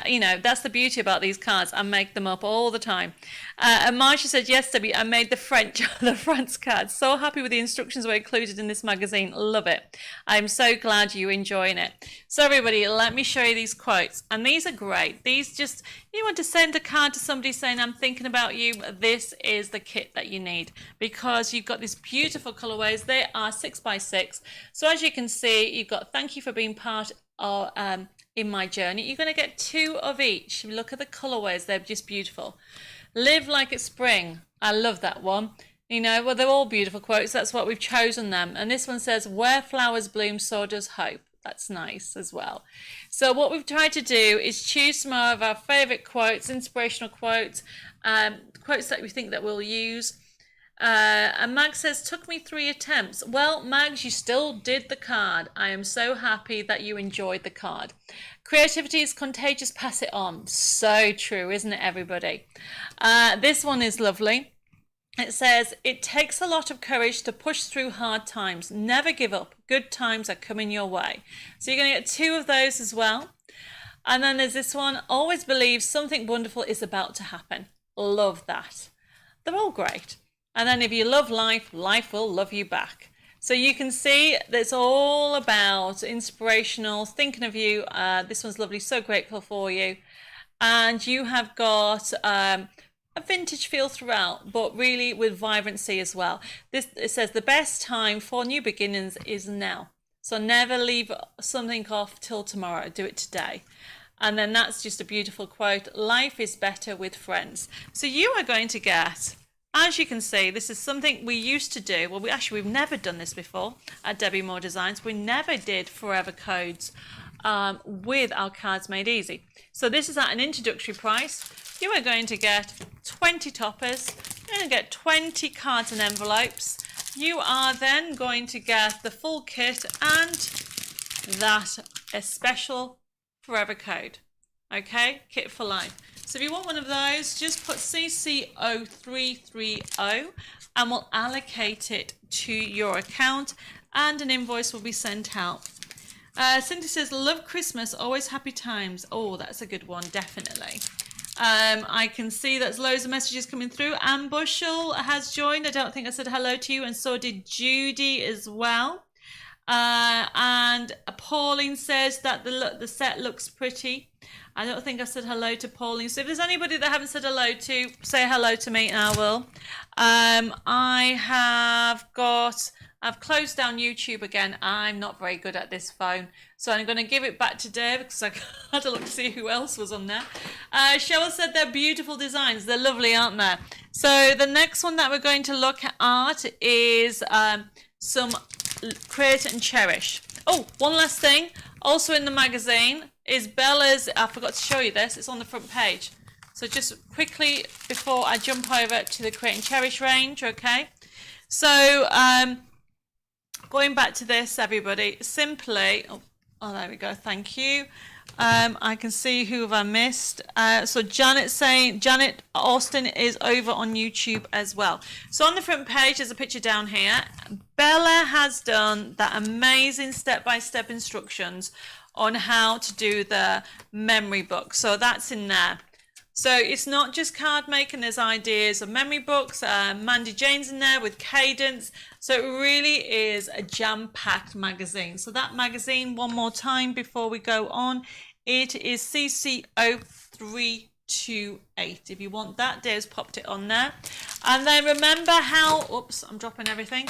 you know, that's the beauty about these cards. I make them up all the time. And Marcia said, yes, Debbie, I made the France cards. So happy with the instructions were included in this magazine. Love it. I'm so glad you're enjoying it. So everybody, let me show you these quotes. And these are great. These just, you want to send a card to somebody saying, I'm thinking about you. This is the kit that you need, because you've got these beautiful colorways. They are 6x6. So as you can see, you've got thank you for being part of, in my journey. You're going to get 2 of each. Look at the colorways, they're just beautiful. Live like it's spring. I love that one. You know, well, they're all beautiful quotes. That's what we've chosen them. And this one says, where flowers bloom, so does hope. That's nice as well. So what we've tried to do is choose some of our favorite quotes, inspirational quotes, quotes that we think that we'll use. And Mag says, took me 3 attempts. Well, Mags, you still did the card. I am so happy that you enjoyed the card. Creativity is contagious, pass it on. So true, isn't it, everybody? This one is lovely. It says, it takes a lot of courage to push through hard times. Never give up. Good times are coming your way. So you're going to get 2 of those as well. And then there's this one, always believe something wonderful is about to happen. Love that. They're all great. And then if you love life, life will love you back. So you can see that it's all about inspirational, thinking of you. This one's lovely, so grateful for you. And you have got a vintage feel throughout, but really with vibrancy as well. It says the best time for new beginnings is now. So never leave something off till tomorrow. Do it today. And then that's just a beautiful quote. Life is better with friends. So you are going to get, as you can see, this is something we used to do. Well, we've never done this before at Debbie Moore Designs. We never did forever codes with our Cards Made Easy. So this is at an introductory price. You are going to get 20 toppers. You're going to get 20 cards and envelopes. You are then going to get the full kit and that a special forever code. Okay, kit for life. So if you want one of those, just put CC0330 and we'll allocate it to your account and an invoice will be sent out. Cindy says, love Christmas, always happy times. Oh, that's a good one, definitely. I can see there's loads of messages coming through. Anne Bushell has joined. I don't think I said hello to you, and so did Judy as well. And Pauline says that the set looks pretty. I don't think I said hello to Pauline. So if there's anybody that I haven't said hello to, say hello to me and I will. I've closed down YouTube again. I'm not very good at this phone. So I'm going to give it back to Dave because I had a look to see who else was on there. Cheryl said they're beautiful designs. They're lovely, aren't they? So the next one that we're going to look at is some Create and Cherish. Oh, one last thing. Also in the magazine is Bella's, I forgot to show you this, it's on the front page. So just quickly before I jump over to the Create and Cherish range, okay? So going back to this, everybody, simply, oh there we go, thank you. I can see who have I missed. So Janet Austin is over on YouTube as well. So on the front page, there's a picture down here. Bella has done that amazing step-by-step instructions on how to do the memory book. So that's in there. So it's not just card making, there's ideas of memory books. Mandy Jane's in there with Cadence. So it really is a jam-packed magazine. So that magazine, one more time before we go on, it is CC0328. If you want that, Dave's popped it on there. And then remember how, oops, I'm dropping everything.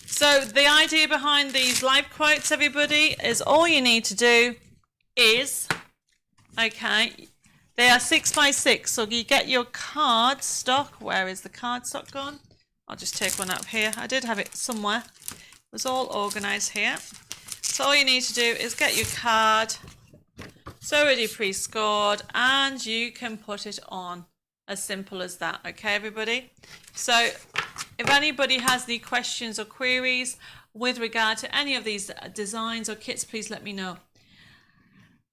So the idea behind these live quotes, everybody, is all you need to do is, okay, they are 6x6, so you get your card stock. Where is the card stock gone? I'll just take one up here. I did have it somewhere. It was all organised here. So all you need to do is get your card. It's already pre-scored and you can put it on. As simple as that. Okay, everybody? So if anybody has any questions or queries with regard to any of these designs or kits, please let me know.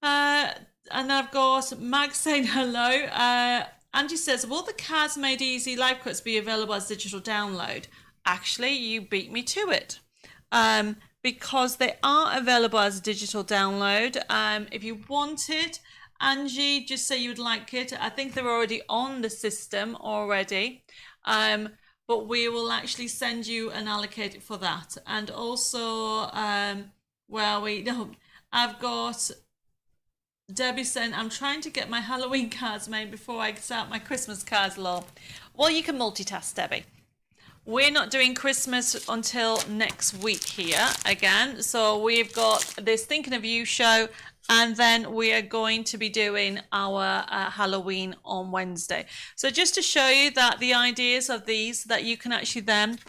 And I've got Mag saying hello. Angie says, will the cards made easy live quotes be available as digital download? Actually, you beat me to it. Because they are available as a digital download. If you want it, Angie, just say you would like it. I think they're already on the system already. But we will actually send you and allocate it for that. And also, I've got Debbie saying, I'm trying to get my Halloween cards made before I start my Christmas cards, lol. Well, you can multitask, Debbie. We're not doing Christmas until next week here again. So we've got this Thinking of You show, and then we are going to be doing our Halloween on Wednesday. So just to show you that the ideas of these, that you can actually then,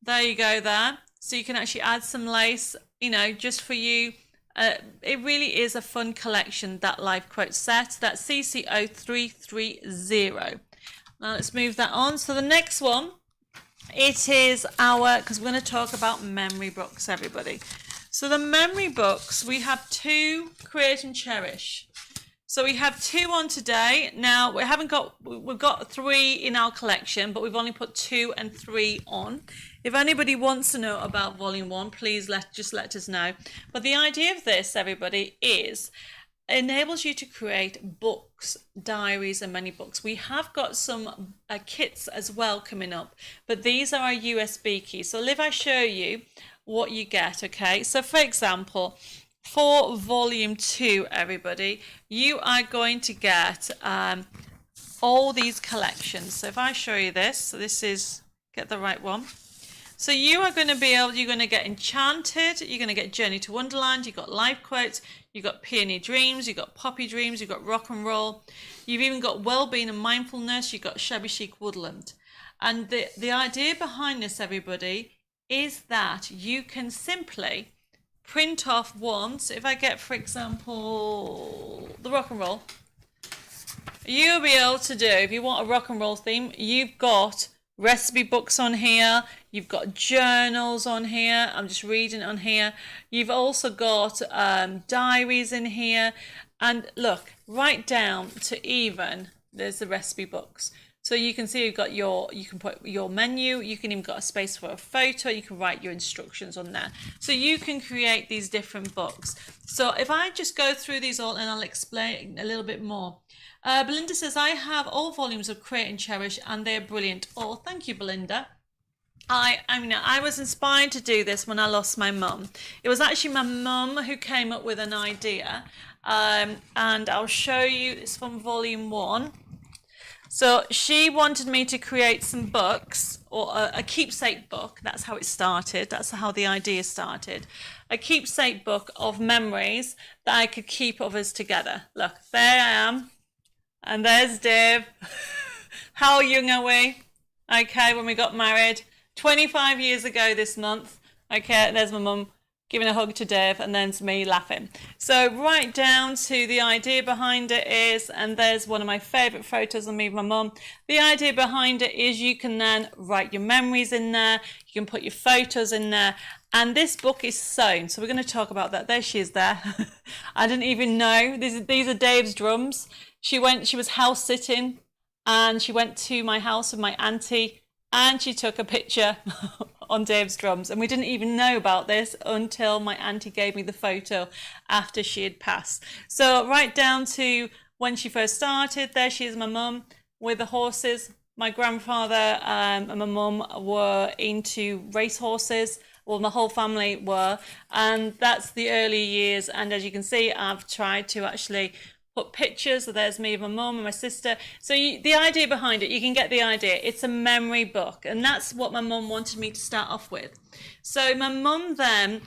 there you go there. So you can actually add some lace, you know, just for you. It really is a fun collection, that live quote set. That's CC0330. Now let's move that on. So the next one, it is our, because we're going to talk about memory books, everybody. So the memory books, we have 2 Create and Cherish. So we have 2 on today. Now we've got 3 in our collection, but we've only put 2 and 3 on. If anybody wants to know about volume 1, please just let us know. But the idea of this, everybody, is enables you to create books, diaries and many books. We have got some kits as well coming up, but these are our USB keys. So if I show you what you get, okay? So for example, for volume 2, everybody, you are going to get all these collections. So if I show you this, so this is, get the right one. So you are going to be able, you're going to get Enchanted, you're going to get Journey to Wonderland, you've got Life Quotes, you've got Peony Dreams, you've got Poppy Dreams, you've got Rock and Roll, you've even got Wellbeing and Mindfulness, you've got Shabby Chic Woodland. And the idea behind this, everybody, is that you can simply print off one. So if I get, for example, the Rock and Roll, you'll be able to do, if you want a rock and roll theme, you've got recipe books on here, you've got journals on here, I'm just reading on here, you've also got diaries in here, and look, right down to even, there's the recipe books. So you can see you've got you can put your menu, you can even got a space for a photo, you can write your instructions on there. So you can create these different books. So if I just go through these all and I'll explain a little bit more. Belinda says, I have all volumes of Create and Cherish and they're brilliant. Oh, thank you, Belinda. I was inspired to do this when I lost my mum. It was actually my mum who came up with an idea. And I'll show you, it's from volume 1. So she wanted me to create some books, or a keepsake book. That's how it started. That's how the idea started. A keepsake book of memories that I could keep of us together. Look, there I am. And there's Dave. How young are we? Okay, when we got married. 25 years ago this month. Okay, there's my mum. giving a hug to Dave, and then to me laughing. So right down to the idea behind it is, and there's one of my favourite photos of me with my mum. The idea behind it is you can then write your memories in there, you can put your photos in there, and this book is sewn. So we're going to talk about that. There she is there. I didn't even know. These are Dave's drums. She was house sitting, and she went to my house with my auntie, and she took a picture on Dave's drums, and we didn't even know about this until my auntie gave me the photo after she had passed. So right down to when she first started, there she is, my mum with the horses. My grandfather and my mum were into race horses. Well, my whole family were, and that's the early years. And as you can see, I've tried to actually put pictures. So there's me, my mum and my sister. So the idea behind it, you can get the idea. It's a memory book, and that's what my mum wanted me to start off with. So my mum then,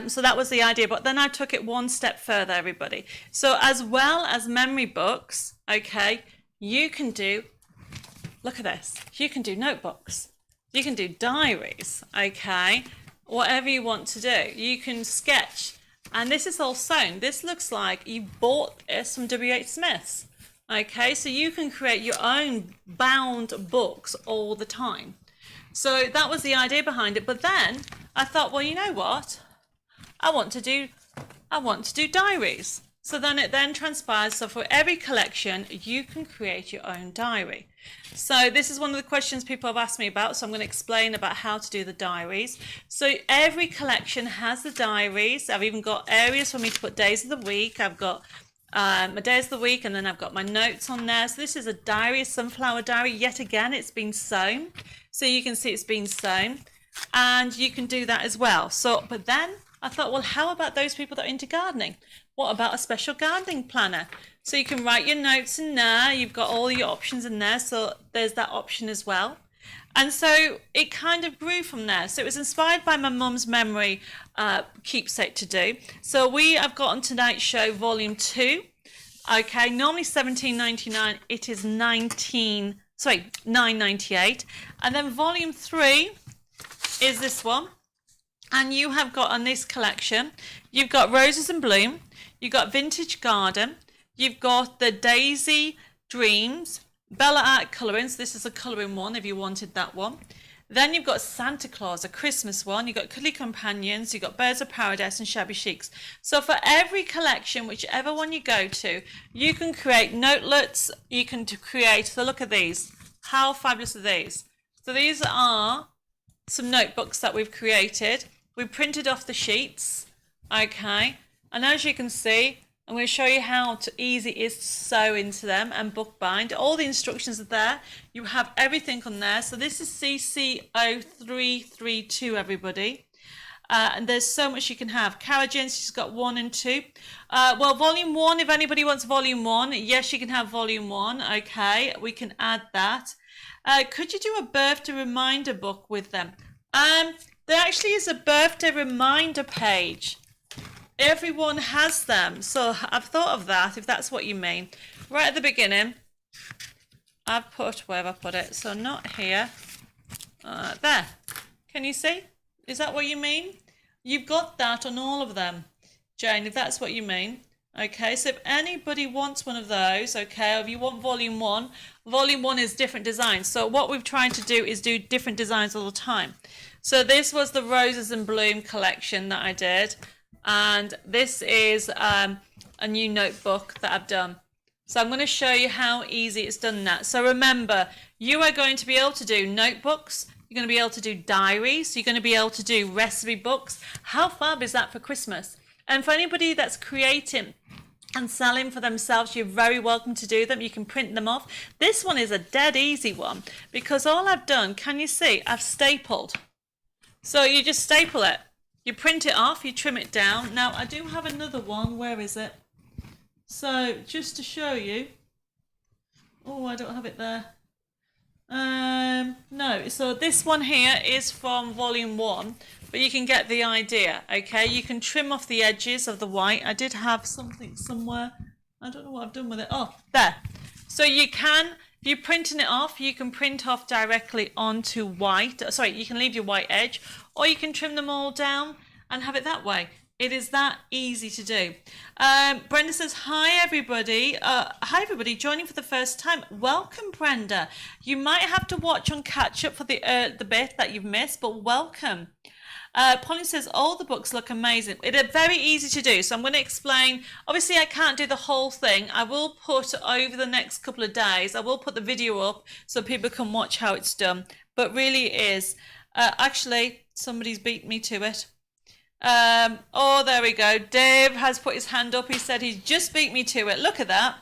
so that was the idea, but then I took it one step further, everybody. So as well as memory books, okay, you can do, look at this, you can do notebooks, you can do diaries, okay, whatever you want to do. You can sketch. And this is all sewn. This looks like you bought this from W.H. Smith's. Okay, so you can create your own bound books all the time. So that was the idea behind it. But then I thought, well, you know what? I want to do diaries. So then it then transpires. So for every collection, you can create your own diary. So this is one of the questions people have asked me about. So I'm going to explain about how to do the diaries. So every collection has the diaries. I've even got areas for me to put days of the week. I've got my days of the week, and then I've got my notes on there. So this is a diary, a sunflower diary. Yet again, it's been sewn. So you can see it's been sewn, and you can do that as well. So, but then I thought, well, how about those people that are into gardening? What about a special gardening planner? So you can write your notes in there. You've got all your options in there. So there's that option as well. And so it kind of grew from there. So it was inspired by my mum's memory keepsake to do. So I've got on tonight's show volume 2. Okay, normally $17.99. It is $9.98. And then volume 3 is this one. And you have got on this collection, you've got Roses in Bloom, you've got Vintage Garden, you've got the Daisy Dreams, Bella Art Colourings. This is a colouring one if you wanted that one. Then you've got Santa Claus, a Christmas one. You've got Cuddly Companions, you've got Birds of Paradise and Shabby Chics. So for every collection, whichever one you go to, you can create notelets, you can create, so look at these. How fabulous are these? So these are some notebooks that we've created. We printed off the sheets, okay, and as you can see, I'm going to show you how easy it is to sew into them and bookbind. All the instructions are there. You have everything on there. So this is CC0332, everybody. And there's so much you can have. Cara Jensen's got 1 and 2. Well, volume 1, if anybody wants volume 1, yes, you can have volume 1. Okay, we can add that. Could you do a birthday reminder book with them? There actually is a birthday reminder page. Everyone has them. So I've thought of that, if that's what you mean. Right at the beginning, I've put, where have I put it? So not here. There. Can you see? Is that what you mean? You've got that on all of them, Jane, if that's what you mean. Okay, so if anybody wants one of those, okay, or if you want volume 1 is different designs. So what we've tried to do is do different designs all the time. So this was the Roses in Bloom collection that I did. And this is a new notebook that I've done. So I'm going to show you how easy it's done that. So remember, you are going to be able to do notebooks. You're going to be able to do diaries. You're going to be able to do recipe books. How fab is that for Christmas? And for anybody that's creating and selling for themselves, you're very welcome to do them. You can print them off. This one is a dead easy one because all I've done, can you see, I've stapled. So you just staple it. You print it off, you trim it down. Now, I do have another one. Where is it? So, just to show you. Oh, I don't have it there. No, so this one here is from volume 1, but you can get the idea, okay? You can trim off the edges of the white. I did have something somewhere. I don't know what I've done with it. Oh, there. So you can, if you're printing it off, you can print off directly onto white. Sorry, you can leave your white edge, or you can trim them all down and have it that way. It is that easy to do. Brenda says, hi everybody. Hi everybody joining for the first time. Welcome, Brenda. You might have to watch on catch up for the bit that you've missed, but welcome. Pauline says, all the books look amazing. They're very easy to do. So I'm going to explain. Obviously, I can't do the whole thing. I will put over the next couple of days, I will put the video up so people can watch how it's done. But really it is. Actually, somebody's beat me to it. Oh, there we go. Dave has put his hand up. He said he's just beat me to it. Look at that.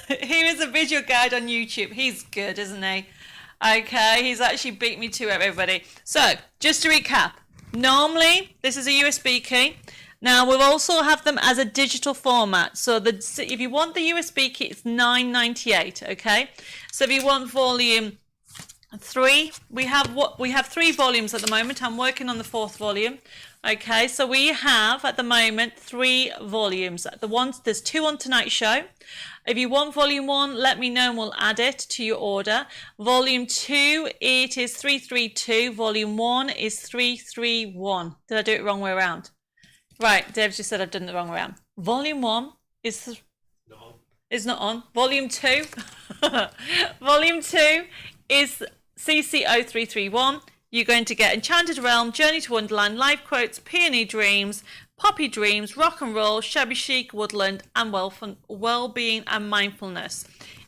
Here is a video guide on YouTube. He's good, isn't he? Okay, he's actually beat me to it, everybody. So, just to recap. Normally, this is a USB key. Now, we'll also have them as a digital format. So, if you want the USB key, it's $9.98, okay? So, if you want volume 3, we have 3 volumes at the moment. I'm working on the 4th volume. Okay, so we have at the moment 3 volumes. There's 2 on tonight's show. If you want volume 1, let me know and we'll add it to your order. Volume 2, it is 332. Volume 1 is 331. Did I do it wrong way around? Right, Dave just said I've done it the wrong way around. Volume 1 is not on. Volume 2, volume 2 is CC0331. You're going to get Enchanted Realm, Journey to Wonderland, Life Quotes, Peony Dreams, Poppy Dreams, Rock and Roll, Shabby Chic, Woodland, and Wellbeing and Mindfulness.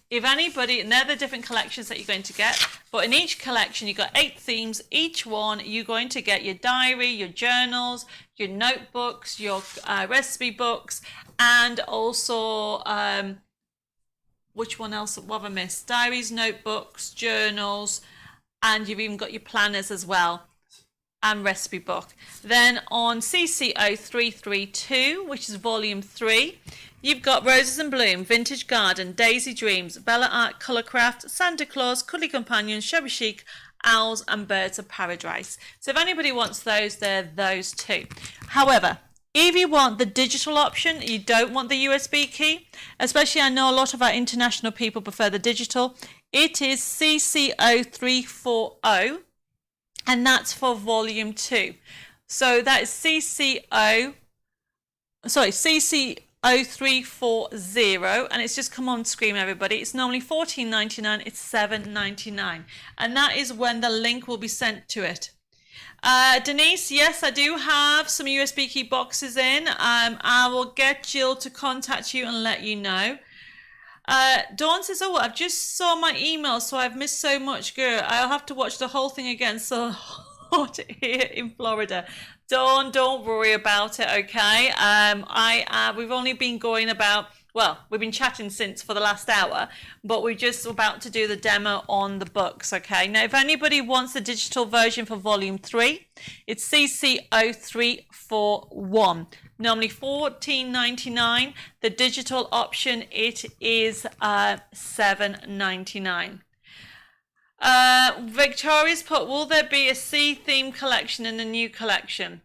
If anybody, and they're the different collections that you're going to get, but in each collection you've got 8 themes. Each one you're going to get your diary, your journals, your notebooks, your recipe books, and also which one else? What have I missed? Diaries, notebooks, journals, and you've even got your planners as well, and recipe book. Then on CC0332, which is volume 3, you've got Roses and Bloom, Vintage Garden, Daisy Dreams, Bella Art, Colourcraft, Santa Claus, Cuddly Companions, Shabby Chic, Owls and Birds of Paradise. So if anybody wants those, they're those 2. However, if you want the digital option, you don't want the USB key, especially I know a lot of our international people prefer the digital, it is CC0340, and that's for volume 2. So that is CC0340, and it's just come on screen, everybody. It's normally $14.99, it's $7.99, and that is when the link will be sent to it. Denise, yes, I do have some USB key boxes in. I will get Jill to contact you and let you know. Dawn says, oh, I've just saw my email, so I've missed so much. Girl, I'll have to watch the whole thing again. So hot here in Florida. Dawn, don't worry about it, okay? We've only been going about, well, we've been chatting since for the last hour, but we're just about to do the demo on the books, okay? Now, if anybody wants the digital version for volume 3, it's CC0341. Normally $14.99. The digital option, it is $7.99. Victoria's put, will there be a sea theme collection in the new collection?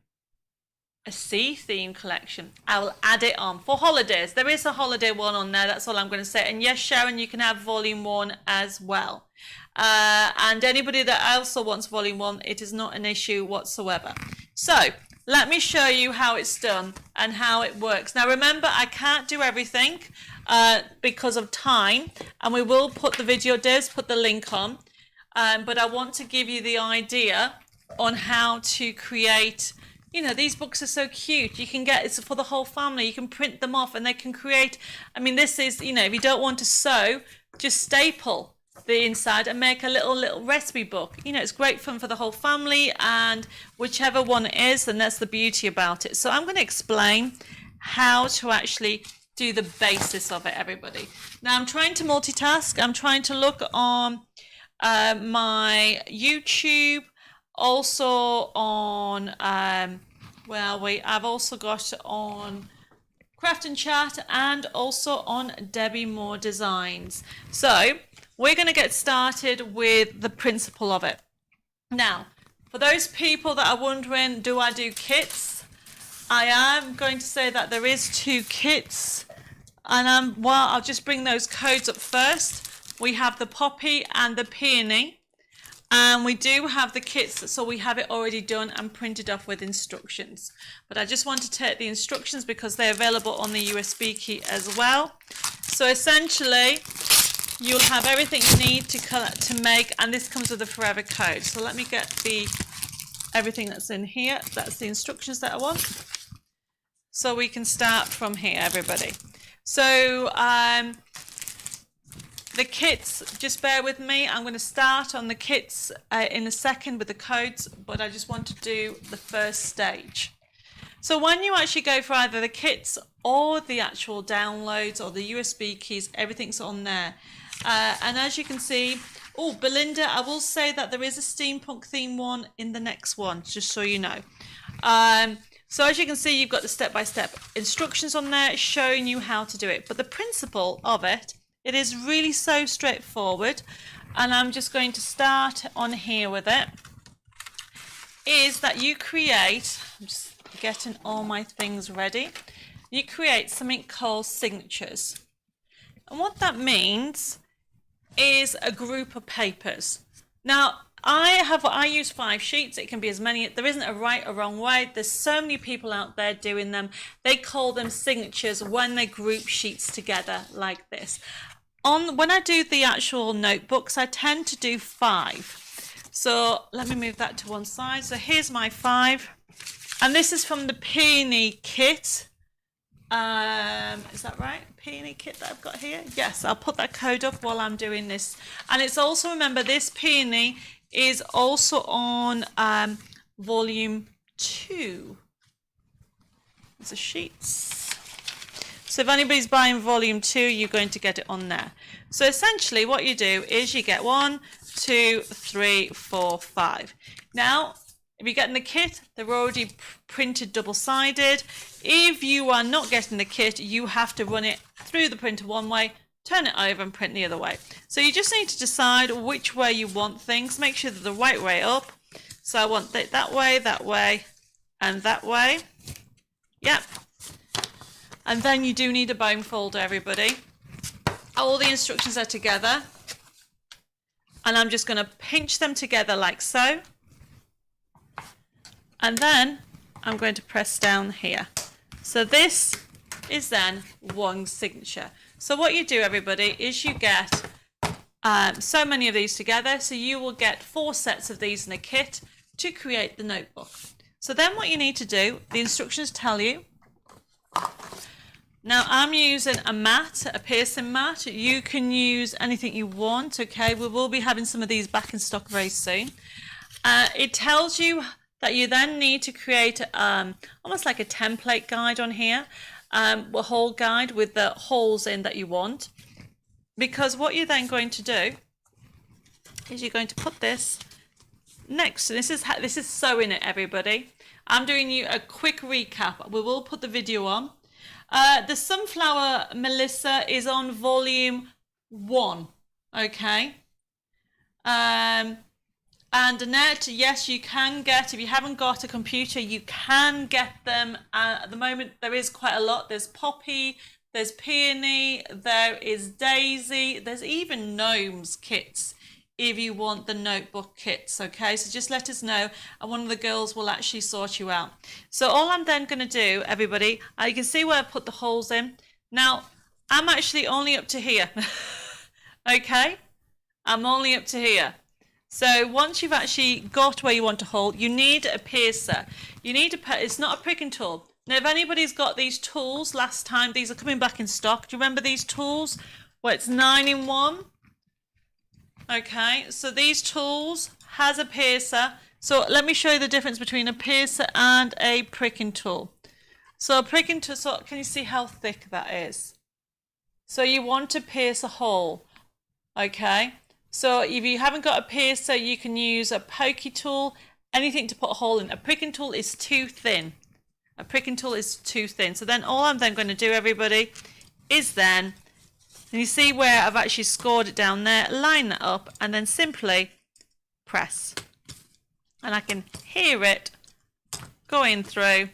A sea theme collection. I will add it on for holidays. There is a holiday one on there. That's all I'm going to say. And yes, Sharon, you can have volume 1 as well. And anybody that also wants volume 1, it is not an issue whatsoever. So let me show you how it's done and how it works. Now remember, I can't do everything because of time, and we will put the video, Dev's put the link on, but I want to give you the idea on how to create, you know, these books are so cute. You can get, it's for the whole family. You can print them off and they can create, I mean, this is, you know, if you don't want to sew, just staple the inside and make a little recipe book. You know, it's great fun for the whole family, and whichever one it is, and that's the beauty about it. So I'm going to explain how to actually do the basis of it, everybody. Now I'm trying to multitask. I'm trying to look on my YouTube, also on I've also got on Craft and Chat, and also on Debbie Moore Designs. So we're going to get started with the principle of it. Now, for those people that are wondering, do I do kits? I am going to say that there is 2 kits, and I'll just bring those codes up first. We have the Poppy and the Peony. And we do have the kits, so we have it already done and printed off with instructions. But I just want to take the instructions because they're available on the USB key as well. So essentially, you'll have everything you need to make, and this comes with a forever code. So let me get everything that's in here. That's the instructions that I want. So we can start from here, everybody. So the kits, just bear with me. I'm going to start on the kits in a second with the codes, but I just want to do the first stage. So when you actually go for either the kits or the actual downloads or the USB keys, everything's on there. And as you can see, oh, Belinda, I will say that there is a steampunk theme one in the next one, just so you know. So as you can see, you've got the step-by-step instructions on there showing you how to do it. But the principle of it is really so straightforward. And I'm just going to start on here with it. Is that you create, I'm just getting all my things ready. You create something called signatures. And what that means is a group of papers. Now, I use 5 sheets. It can be as many. There isn't a right or wrong way. There's so many people out there doing them. They call them signatures when they group sheets together like this. When I do the actual notebooks, I tend to do 5. So let me move that to one side. So here's my 5. And this is from the Peony kit. Is that right? Peony kit that I've got here? Yes, I'll put that code up while I'm doing this. And it's also, remember, this Peony is also on volume 2. It's the sheets. So if anybody's buying volume 2, you're going to get it on there. So essentially what you do is you get 1, 2, 3, 4, 5. Now, if you're getting the kit, they're already printed double-sided. If you are not getting the kit, you have to run it through the printer one way, turn it over and print the other way. So you just need to decide which way you want things. Make sure they're the right way up. So I want it that way, and that way. Yep. And then you do need a bone folder, everybody. All the instructions are together. And I'm just going to pinch them together like so. And then I'm going to press down here. So this is then one signature. So what you do, everybody, is you get so many of these together. So you will get 4 sets of these in a kit to create the notebook. So then what you need to do, the instructions tell you. Now I'm using a mat, a piercing mat. You can use anything you want, okay? We will be having some of these back in stock very soon. It tells you that you then need to create almost like a template guide on here, a whole guide with the holes in that you want. Because what you're then going to do is you're going to put this next to this is sewing it, everybody. I'm doing you a quick recap. We will put the video on. The Sunflower Melissa is on volume 1, okay? And Annette, yes, you can get, if you haven't got a computer, you can get them. At the moment, there is quite a lot. There's Poppy, there's Peony, there is Daisy, there's even Gnomes kits if you want the notebook kits, okay? So just let us know and one of the girls will actually sort you out. So all I'm then going to do, everybody, you can see where I put the holes in. Now, I'm actually only up to here, okay? I'm only up to here. So once you've actually got where you want to hold, you need a piercer. You need it's not a pricking tool. Now, if anybody's got these tools last time, these are coming back in stock. Do you remember these tools where it's 9 in 1? Okay, so these tools has a piercer. So let me show you the difference between a piercer and a pricking tool. So a pricking tool, so can you see how thick that is? So you want to pierce a hole, okay? So if you haven't got a piercer, you can use a pokey tool, anything to put a hole in. A pricking tool is too thin. A pricking tool is too thin. So then all I'm then going to do, everybody, is then, and you see where I've actually scored it down there, line that up and then simply press. And I can hear it going through.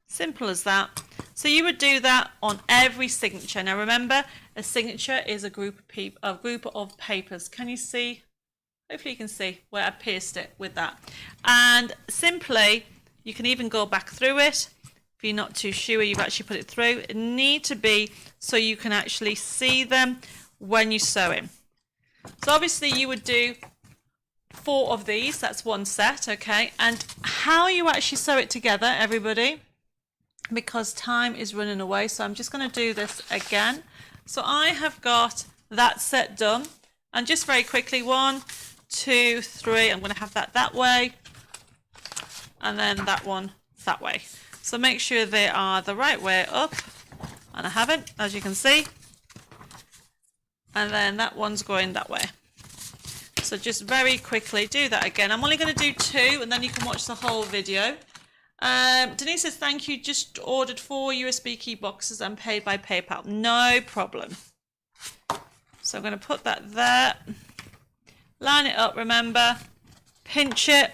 Simple as that. So you would do that on every signature. Now remember, a signature is a group of papers. Can you see Hopefully you can see where I pierced it with that. And simply, you can even go back through it. If you're not too sure you've actually put it through, it need to be so you can actually see them when you're sewing. So obviously you would do 4 of these, that's one set, okay? And how you actually sew it together, everybody, because time is running away, so I'm just going to do this again. So I have got that set done, and just very quickly, 1, 2, 3, I'm going to have that way, and then that one that way. So make sure they are the right way up, and I have it, as you can see, and then that one's going that way. So just very quickly do that again. I'm only going to do 2, and then you can watch the whole video. Denise says, thank you, just ordered 4 USB key boxes and paid by PayPal. No problem. So I'm going to put that there. Line it up, remember. Pinch it.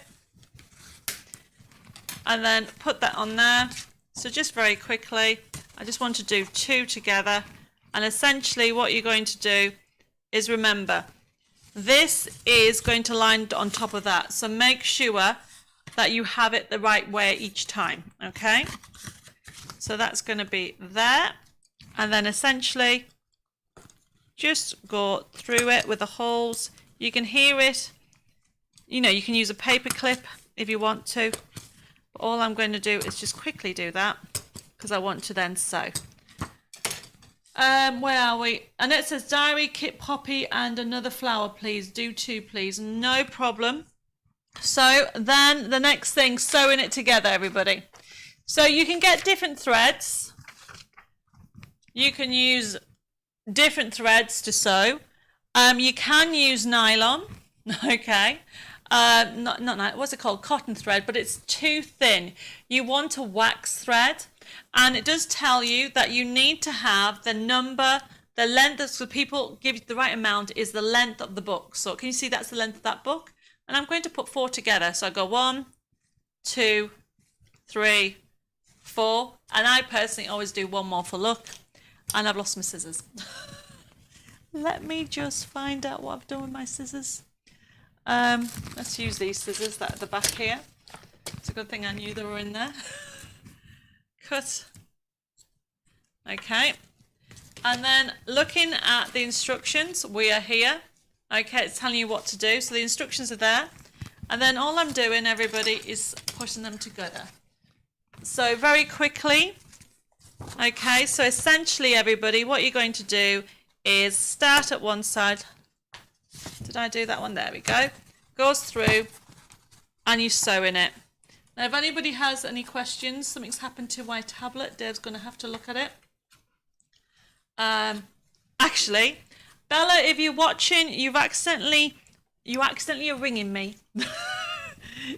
And then put that on there. So just very quickly, I just want to do 2 together. And essentially what you're going to do is remember, this is going to line on top of that. So make sure that you have it the right way each time, okay? So that's going to be there. And then essentially just go through it with the holes. You can hear it. You know, you can use a paper clip if you want to. But all I'm going to do is just quickly do that because I want to then sew. Where are we? And it says diary, kit poppy and another flower, please. Do 2, please. No problem. So then the next thing, sewing it together, everybody. So you can get different threads. You can use different threads to sew. You can use nylon, okay. Not nylon, what's it called? Cotton thread, but it's too thin. You want a wax thread. And it does tell you that you need to have the number, the length, so people give you the right amount is the length of the book. So can you see that's the length of that book? And I'm going to put 4 together. So I go 1, 2, 3, 4. And I personally always do 1 more for luck. And I've lost my scissors. Let me just find out what I've done with my scissors. Let's use these scissors that are at the back here. It's a good thing I knew they were in there. Cut. Okay. And then looking at the instructions, we are here. Okay, it's telling you what to do. So the instructions are there. And then all I'm doing, everybody, is pushing them together. So very quickly. Okay, so essentially, everybody, what you're going to do is start at one side. Did I do that one? There we go. Goes through and you sew in it. Now, if anybody has any questions, something's happened to my tablet. Dave's going to have to look at it. Actually, Bella, if you're watching, you accidentally are ringing me.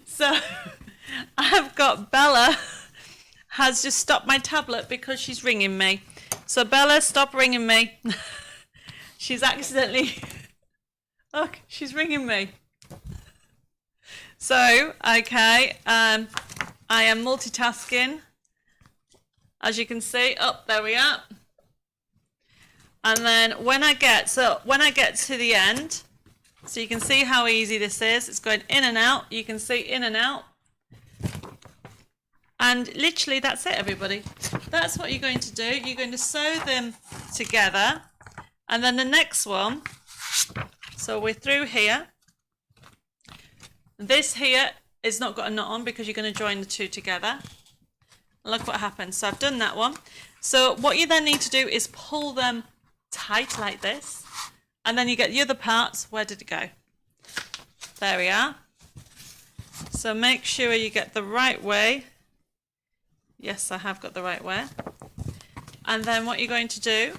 So I've got Bella has just stopped my tablet because she's ringing me. So Bella, stop ringing me. She's accidentally, look, she's ringing me. So, okay, I am multitasking, as you can see. Oh, there we are. And then when I get to the end, so you can see how easy this is. It's going in and out. You can see in and out. And literally that's it, everybody. That's what you're going to do. You're going to sew them together. And then the next one, so we're through here. This here is not got a knot on because you're going to join the 2 together. Look what happens. So I've done that one. So what you then need to do is pull them tight like this. And then you get the other parts. Where did it go? There we are. So make sure you get the right way. Yes, I have got the right way. And then what you're going to do,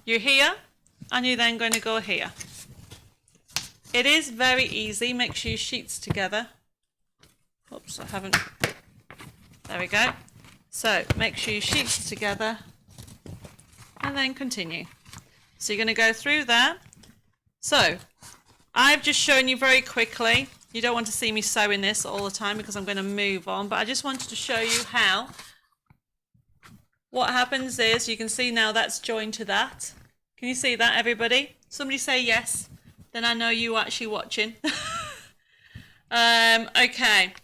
you're here and you're then going to go here. It is very easy. Make sure your sheets together. Oops, I haven't. There we go. So make sure your sheets are together and then continue. So you're going to go through there. So I've just shown you very quickly. You don't want to see me sewing this all the time because I'm going to move on, but I just wanted to show you how. What happens is you can see now that's joined to that. Can you see that, everybody? Somebody say yes. then I know you're actually watching. Okay.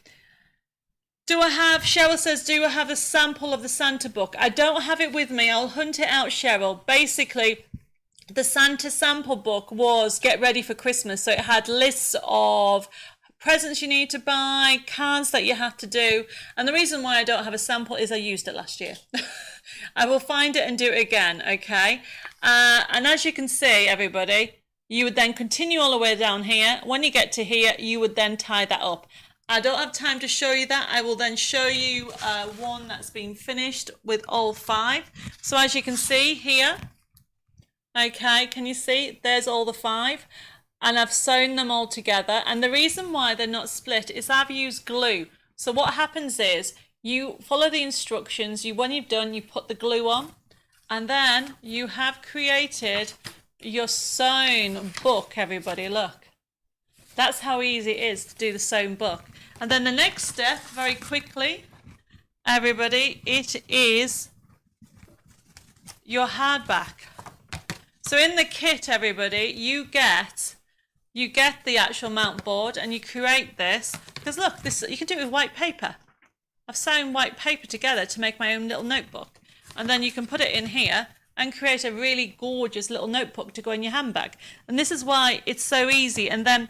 Cheryl says, do I have a sample of the Santa book? I don't have it with me. I'll hunt it out, Cheryl. Basically, the Santa sample book was Get Ready for Christmas. So it had lists of presents you need to buy, cards that you have to do. And the reason why I don't have a sample is I used it last year. I will find it and do it again, okay? And as you can see, everybody, you would then continue all the way down here. When you get to here, you would then tie that up. I don't have time to show you that. I will then show you one that's been finished with all 5. So as you can see here, okay, can you see? There's all the 5. And I've sewn them all together. And the reason why they're not split is I've used glue. So what happens is you follow the instructions. When you've done, you put the glue on. And then you have created your sewn book, everybody, look. That's how easy it is to do the sewn book. And then the next step, very quickly, everybody, it is your hardback. So in the kit, everybody, you get the actual mount board and you create this. Because look, this you can do it with white paper. I've sewn white paper together to make my own little notebook. And then you can put it in here and create a really gorgeous little notebook to go in your handbag. And this is why it's so easy. And then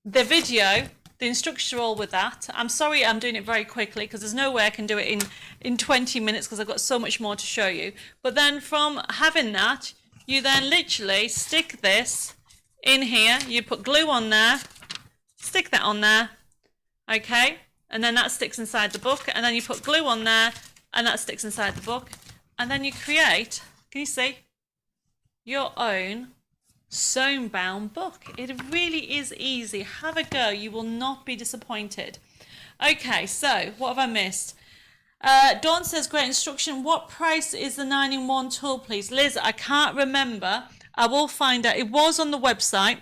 the video, the instructions are all with that. I'm sorry I'm doing it very quickly because there's no way I can do it in 20 minutes because I've got so much more to show you. But then from having that, you then literally stick this in here. You put glue on there, stick that on there, okay? And then that sticks inside the book. And then you put glue on there and that sticks inside the book. And then you create, can you see, your own sewn bound book. It really is easy. Have a go. You will not be disappointed. Okay, so what have I missed? Dawn says, great instruction. What price is the 9-in-1 tool, please? Liz, I can't remember. I will find out. It was on the website.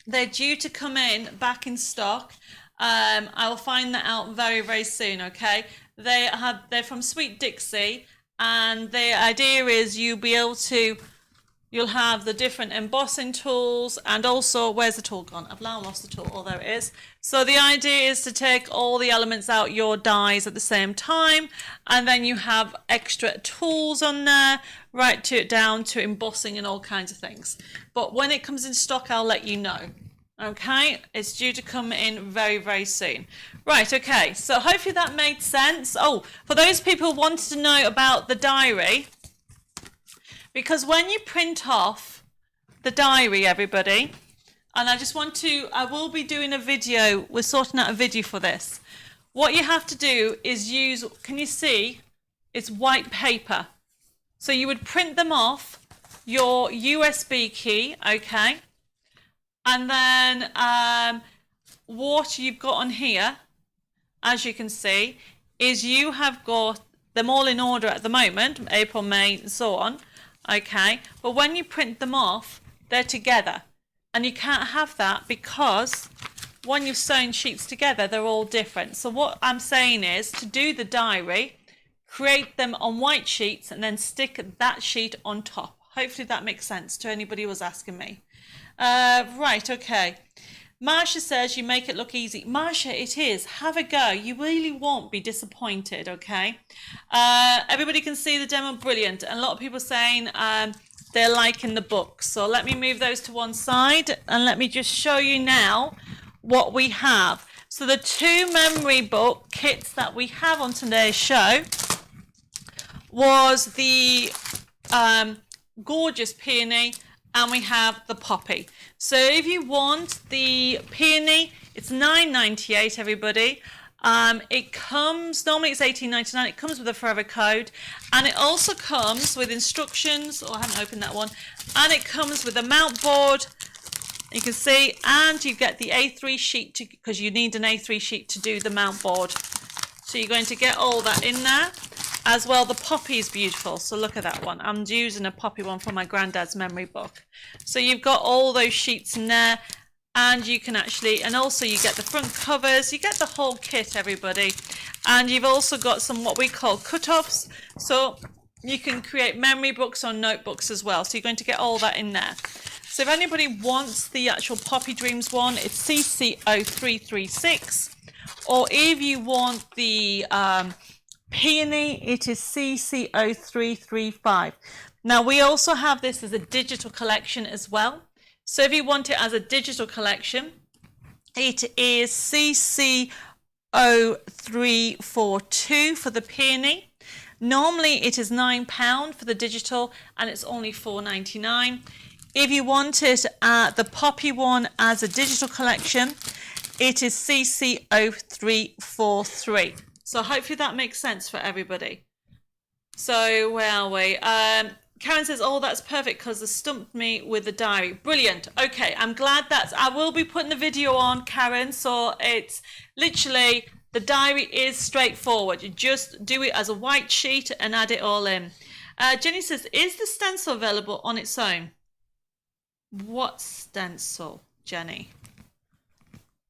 They're due to come in back in stock. I will find that out very, very soon, okay? They're from Sweet Dixie, and the idea is you'll have the different embossing tools, and also, where's the tool gone? I've now lost the tool. Oh, there it is. So the idea is to take all the elements out your dies at the same time, and then you have extra tools on there, right down to embossing and all kinds of things. But when it comes in stock, I'll let you know. Okay, it's due to come in very, very soon. Right, okay, so hopefully that made sense. Oh, for those people who wanted to know about the diary, because when you print off the diary, everybody, and I will be doing a video, we're sorting out a video for this. What you have to do is use, can you see, it's white paper. So you would print them off your USB key, okay? And then what you've got on here, as you can see, is you have got them all in order at the moment, April, May, and so on. Okay, but when you print them off, they're together. And you can't have that because when you've sewn sheets together, they're all different. So what I'm saying is to do the diary, create them on white sheets and then stick that sheet on top. Hopefully that makes sense to anybody who was asking me. Right, okay. Marsha says you make it look easy. Marsha, it is. Have a go. You really won't be disappointed, okay? Everybody can see the demo. Brilliant. And a lot of people saying they're liking the book. So let me move those to one side and let me just show you now what we have. So the 2 memory book kits that we have on today's show was the gorgeous peony, and we have the poppy. So if you want the peony, it's $9.98, everybody. It comes, normally it's $18.99. It comes with a forever code, and it also comes with instructions. Oh, I haven't opened that one. And it comes with a mount board, you can see, and you get the A3 sheet because you need an A3 sheet to do the mount board. So you're going to get all that in there. As well, the poppy is beautiful. So look at that one. I'm using a poppy one from my granddad's memory book. So you've got all those sheets in there, and you can actually, and also you get the front covers, you get the whole kit, everybody. And you've also got some what we call cut-offs. So you can create memory books or notebooks as well. So you're going to get all that in there. So if anybody wants the actual Poppy Dreams one, it's CC0336. Or if you want the Peony, it is CC0335. Now we also have this as a digital collection as well. So if you want it as a digital collection, it is CC0342 for the Peony. Normally it is £9 for the digital and it's only £4.99. If you want it the Poppy one as a digital collection, it is CC0343. So hopefully that makes sense for everybody. So where are we? Karen says, oh, that's perfect because they stumped me with the diary. Brilliant. Okay, I'm glad I will be putting the video on, Karen. So it's literally, the diary is straightforward. You just do it as a white sheet and add it all in. Jenny says, is the stencil available on its own? What stencil, Jenny?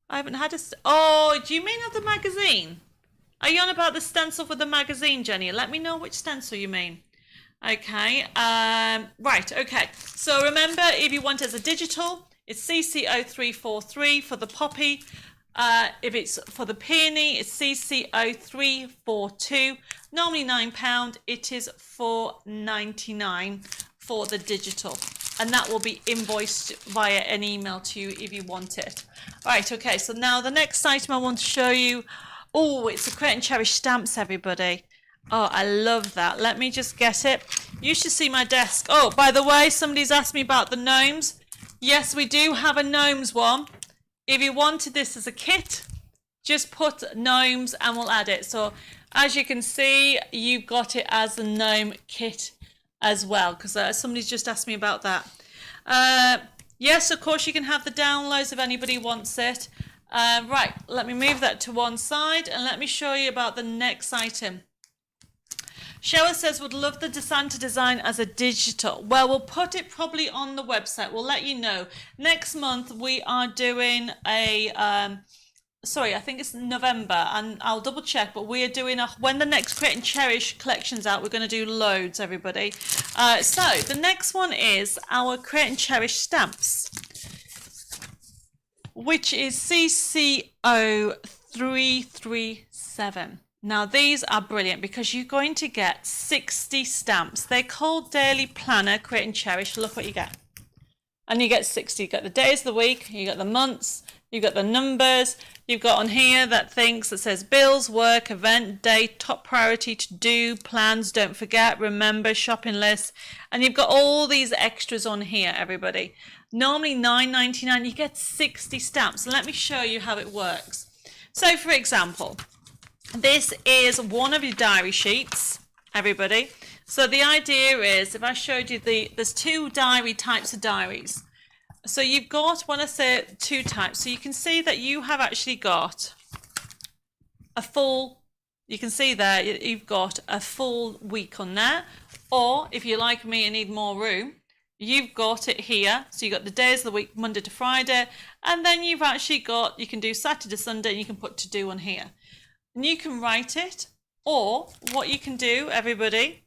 I haven't had a... Oh, do you mean of the magazine? Are you on about the stencil for the magazine, Jenny? Let me know which stencil you mean. Okay, right, okay. So remember, if you want it as a digital, it's CC0343 for the Poppy. If it's for the Peony, it's CC0342. Normally £9, it is £4.99 for the digital. And that will be invoiced via an email to you if you want it. Right, okay, so now the next item I want to show you. Oh, it's the Create and Cherish stamps, everybody. Oh, I love that. Let me just get it. You should see my desk. Oh, by the way, somebody's asked me about the gnomes. Yes, we do have a gnomes one. If you wanted this as a kit, just put gnomes and we'll add it. So as you can see, you've got it as a gnome kit as well, because somebody's just asked me about that. Yes, of course, you can have the downloads if anybody wants it. Right, let me move that to one side and let me show you about the next item. Cheryl says, would love the Santa design as a digital. Well, we'll put it probably on the website. We'll let you know. Next month, we are doing a, sorry, I think it's November, and I'll double check, but we are doing when the next Create and Cherish collection's out, we're going to do loads, everybody. So the next one is our Create and Cherish stamps, which is CC0337. Now these are brilliant because you're going to get 60 stamps. They're called Daily Planner, Create and Cherish. Look what you get. And you get 60. You get the days of the week, you got the months, you got the numbers, you've got on here that says bills, work, event, date, top priority, to do, plans, don't forget, remember, shopping list. And you've got all these extras on here, everybody. Normally $9.99, you get 60 stamps. Let me show you how it works. So for example, this is one of your diary sheets, everybody. So the idea is, if I showed you there's two types of diaries. So you've got, when I say two types, so you can see that you have actually got a full, you can see there, you've got a full week on there. Or if you're like me and need more room, you've got it here. So you've got the days of the week, Monday to Friday. And then you've actually got, you can do Saturday, Sunday, and you can put to do on here. And you can write it, or what you can do, everybody,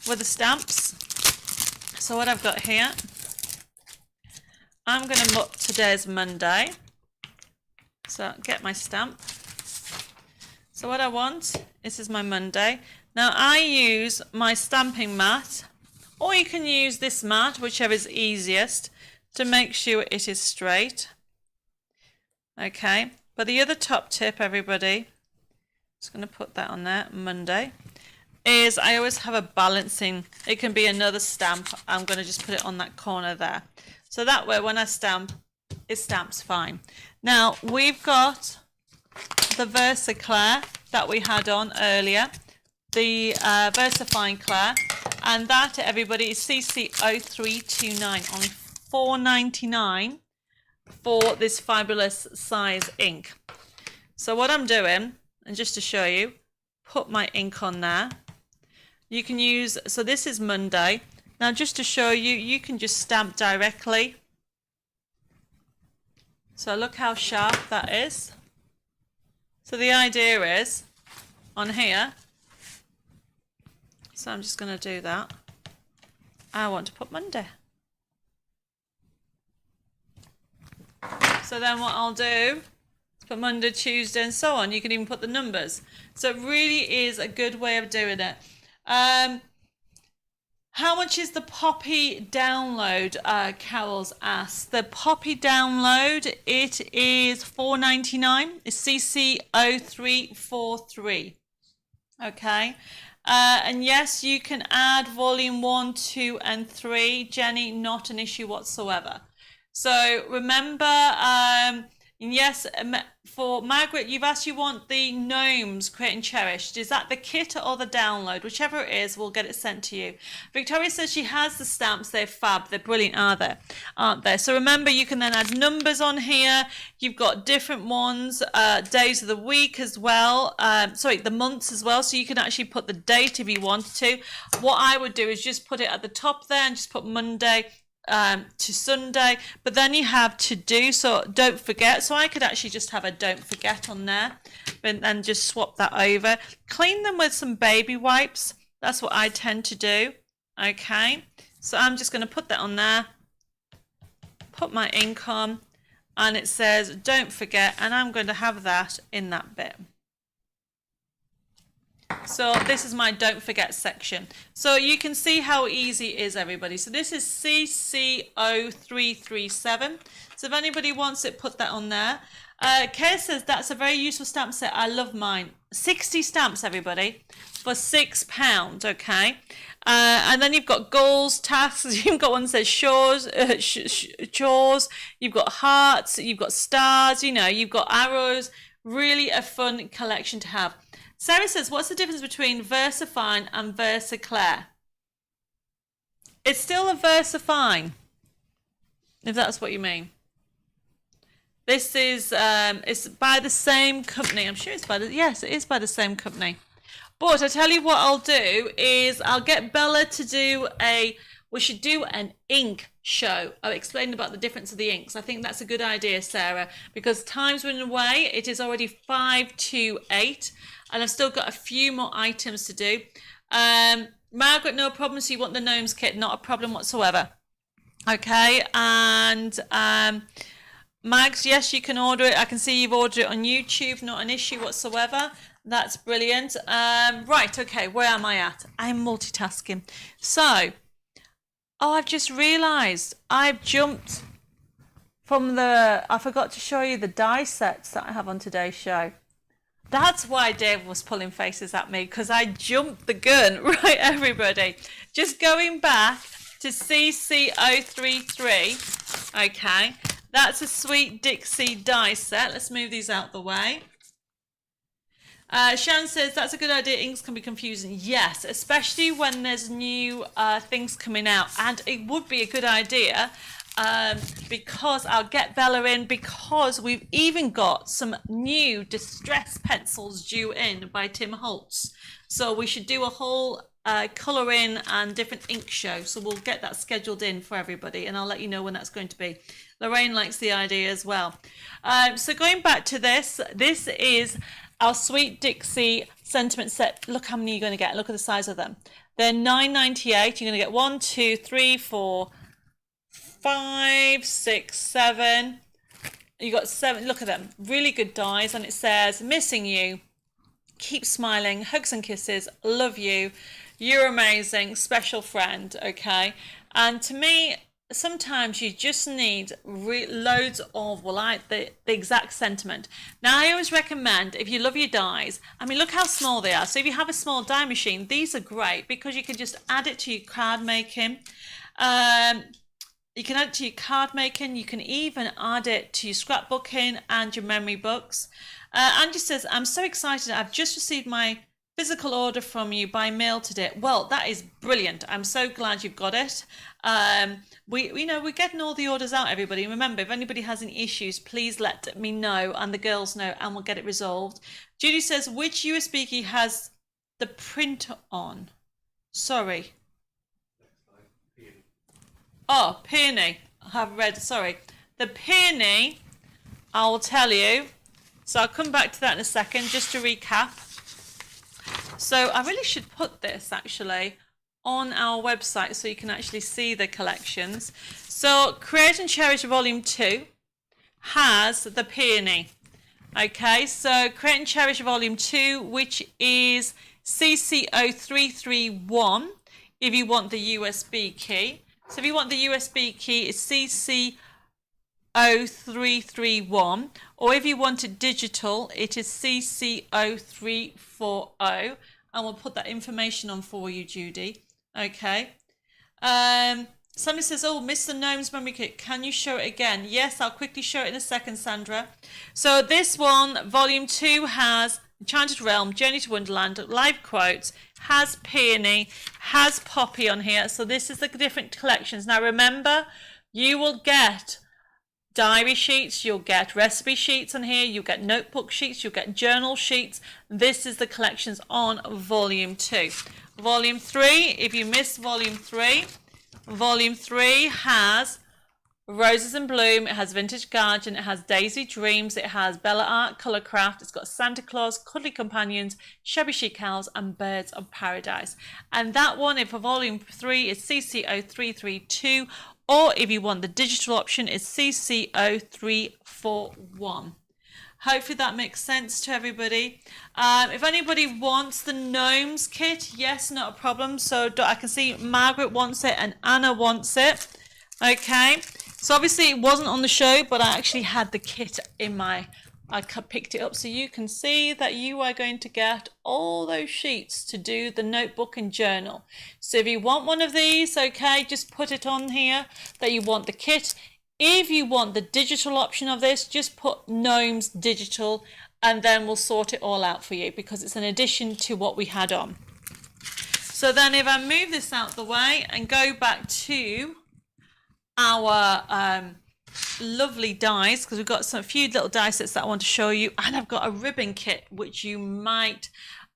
with the stamps. So what I've got here, I'm going to put today's Monday. So get my stamp. So what I want, this is my Monday. Now I use my stamping mat, or you can use this mat, whichever is easiest, to make sure it is straight. Okay, but the other top tip, everybody, just going to put that on there, Monday, is I always have a balancing, it can be another stamp. I'm going to just put it on that corner there. So that way when I stamp, it stamps fine. Now we've got the Versaclair that we had on earlier, the VersaFine Claire, and that, everybody, is CC0329, only $4.99 for this fabulous size ink. So what I'm doing, and just to show you, put my ink on there. You can use, so this is Monday. Now just to show you, you can just stamp directly. So look how sharp that is. So the idea is, on here, so I'm just going to do that. I want to put Monday. So then what I'll do is put Monday, Tuesday, and so on. You can even put the numbers. So it really is a good way of doing it. How much is the Poppy download? Carol's asked. The Poppy download, it is $4.99. It's CC0343. Okay. And yes, you can add volume 1, 2, and 3. Jenny, not an issue whatsoever. So remember, yes, for Margaret, you've asked you want the gnomes Create and Cherished. Is that the kit or the download? Whichever it is, we'll get it sent to you. Victoria says she has the stamps. They're fab. They're brilliant, aren't they? So remember, you can then add numbers on here. You've got different ones, days of the week as well. Sorry, the months as well. So you can actually put the date if you wanted to. What I would do is just put it at the top there and just put Monday to Sunday, but then you have to do, so don't forget. So I could actually just have a don't forget on there and then just swap that over. Clean them with some baby wipes. That's what I tend to do. Okay, so I'm just going to put that on there, put my ink on, and it says don't forget, and I'm going to have that in that bit. So this is my don't forget section. So you can see how easy it is, everybody. So this is CC0337. So if anybody wants it, put that on there. Kay says that's a very useful stamp set. I love mine. 60 stamps, everybody, for £6. Okay. And then you've got goals, tasks. You've got one that says chores. You've got hearts. You've got stars. You know, you've got arrows. Really a fun collection to have. Sarah says, what's the difference between VersaFine and VersaClair? It's still a VersaFine, if that's what you mean. This is, it's by the same company. I'm sure it's by the, yes, it is by the same company. But I tell you what I'll do is I'll get Bella to do we should do an ink show. I'll explain about the difference of the inks. I think that's a good idea, Sarah, because time's running away. It is already 5 to 8. And I've still got a few more items to do. Margaret, no problem. So you want the gnomes kit? Not a problem whatsoever. Okay. And Mags, yes, you can order it. I can see you've ordered it on YouTube. Not an issue whatsoever. That's brilliant. Right. Okay. Where am I at? I'm multitasking. So, I've just realised I've jumped from I forgot to show you the die sets that I have on today's show. That's why Dave was pulling faces at me, because I jumped the gun. Right, everybody. Just going back to CC033. Okay. That's a Sweet Dixie die set. Let's move these out the way. Sharon says, that's a good idea. Inks can be confusing. Yes, especially when there's new things coming out. And it would be a good idea because I'll get Bella in, because we've even got some new distress pencils due in by Tim Holtz. So we should do a whole colour in and different ink show. So we'll get that scheduled in for everybody, and I'll let you know when that's going to be. Lorraine likes the idea as well. So going back to this is our Sweet Dixie sentiment set. Look how many you're going to get. Look at the size of them. They're $9.98. You're going to get 1, 2, 3, 4, 5, 6, 7. You got 7. Look at them. Really good dies. And it says, missing you. Keep smiling. Hugs and kisses. Love you. You're amazing. Special friend. Okay. And to me, sometimes you just need loads of, the exact sentiment. Now, I always recommend, if you love your dies, I mean, look how small they are. So if you have a small die machine, these are great because you can just add it to your card making. You can add it to your card making. You can even add it to your scrapbooking and your memory books. Angie says, I'm so excited. I've just received my physical order from you by mail today. Well, that is brilliant. I'm so glad you've got it. We're getting all the orders out, everybody. Remember, if anybody has any issues, please let me know and the girls know, and we'll get it resolved. Judy says, which USB key has the print on? Sorry. Oh, Peony. I have read, sorry. The Peony, I will tell you. So I'll come back to that in a second, just to recap. So I really should put this, actually, on our website so you can actually see the collections. So Create and Cherish Volume 2 has the peony. Okay, so Create and Cherish Volume 2, which is CC0331 if you want the USB key. So if you want the USB key, it's CC0331, or if you want it digital, it is CC0340, and we'll put that information on for you, Judy. Okay. Somebody says, oh, Mr. Gnome's memory kit. Can you show it again? Yes, I'll quickly show it in a second, Sandra. So this one, Volume 2, has Enchanted Realm, Journey to Wonderland, live quotes, has Peony, has Poppy on here. So this is the different collections. Now remember, you will get diary sheets, you'll get recipe sheets on here, you'll get notebook sheets, you'll get journal sheets. This is the collections on Volume 2. Volume 3, if you missed Volume 3, Volume 3 has Roses in Bloom, it has Vintage Garden, it has Daisy Dreams, it has Bella Art Colourcraft, it's got Santa Claus, Cuddly Companions, Shabby Chic Owls and Birds of Paradise. And that one, if for Volume 3, is CC0332, or if you want the digital option, it's CC0341. Hopefully that makes sense to everybody. If anybody wants the Gnomes kit, yes, not a problem. So I can see Margaret wants it and Anna wants it. Okay, so obviously it wasn't on the show, but I actually had the kit in I picked it up, so you can see that you are going to get all those sheets to do the notebook and journal. So if you want one of these, okay, just put it on here that you want the kit. If you want the digital option of this, just put Gnomes Digital and then we'll sort it all out for you because it's an addition to what we had on. So then if I move this out the way and go back to our lovely dies, because we've got a few little die sets that I want to show you, and I've got a ribbon kit which you might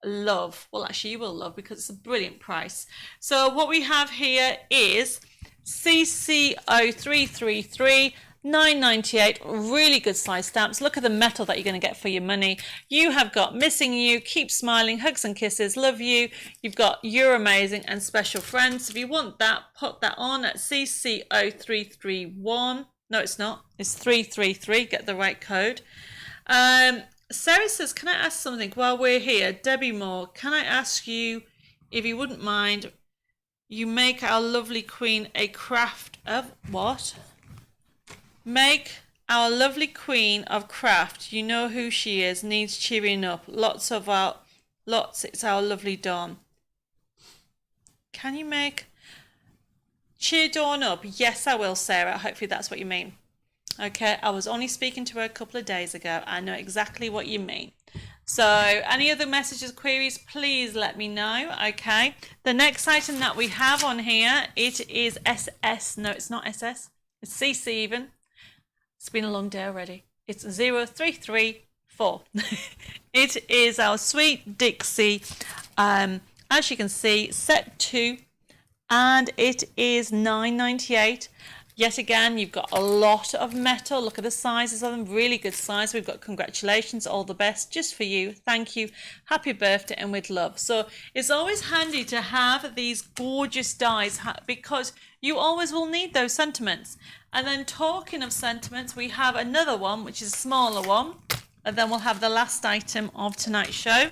love. Well, actually you will love because it's a brilliant price. So what we have here is CC0333, $9.98, really good size stamps. Look at the metal that you're going to get for your money. You have got Missing You, Keep Smiling, Hugs and Kisses, Love You. You've got You're Amazing and Special Friends. If you want that, put that on at CC0331. No, it's not. It's 333. Get the right code. Sarah says, can I ask something while we're here? Debbie Moore, can I ask you, if you wouldn't mind, you make our lovely queen a craft of what? Make our lovely queen of craft. You know who she is. Needs cheering up. Lots. It's our lovely Dawn. Can you make cheer Dawn up? Yes, I will, Sarah. Hopefully that's what you mean. Okay, I was only speaking to her a couple of days ago. I know exactly what you mean. So any other messages, queries, please let me know. Okay, the next item that we have on here, it is SS. No, it's not SS. It's CC even. It's been a long day already. It's 0334. It is our Sweet Dixie. As you can see, set 2, and it is $9.98. Yet again, you've got a lot of metal. Look at the sizes of them. Really good size. We've got congratulations, all the best, just for you. Thank you. Happy birthday and with love. So it's always handy to have these gorgeous dies because you always will need those sentiments. And then talking of sentiments, we have another one, which is a smaller one. And then we'll have the last item of tonight's show.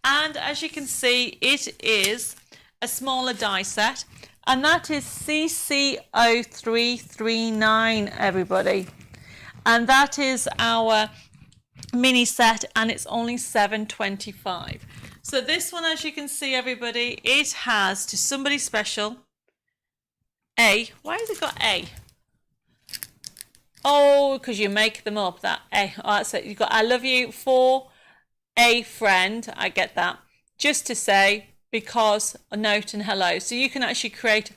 And as you can see, it is a smaller die set. And that is CC0339, everybody. And that is our mini set, and it's only $7.25. So this one, as you can see, everybody, it has To Somebody Special, A. Why has it got A? Oh, because you make them up, that A. Oh, that's it. You've got I love you for a friend. I get that. Just to say, because a note and hello. So you can actually create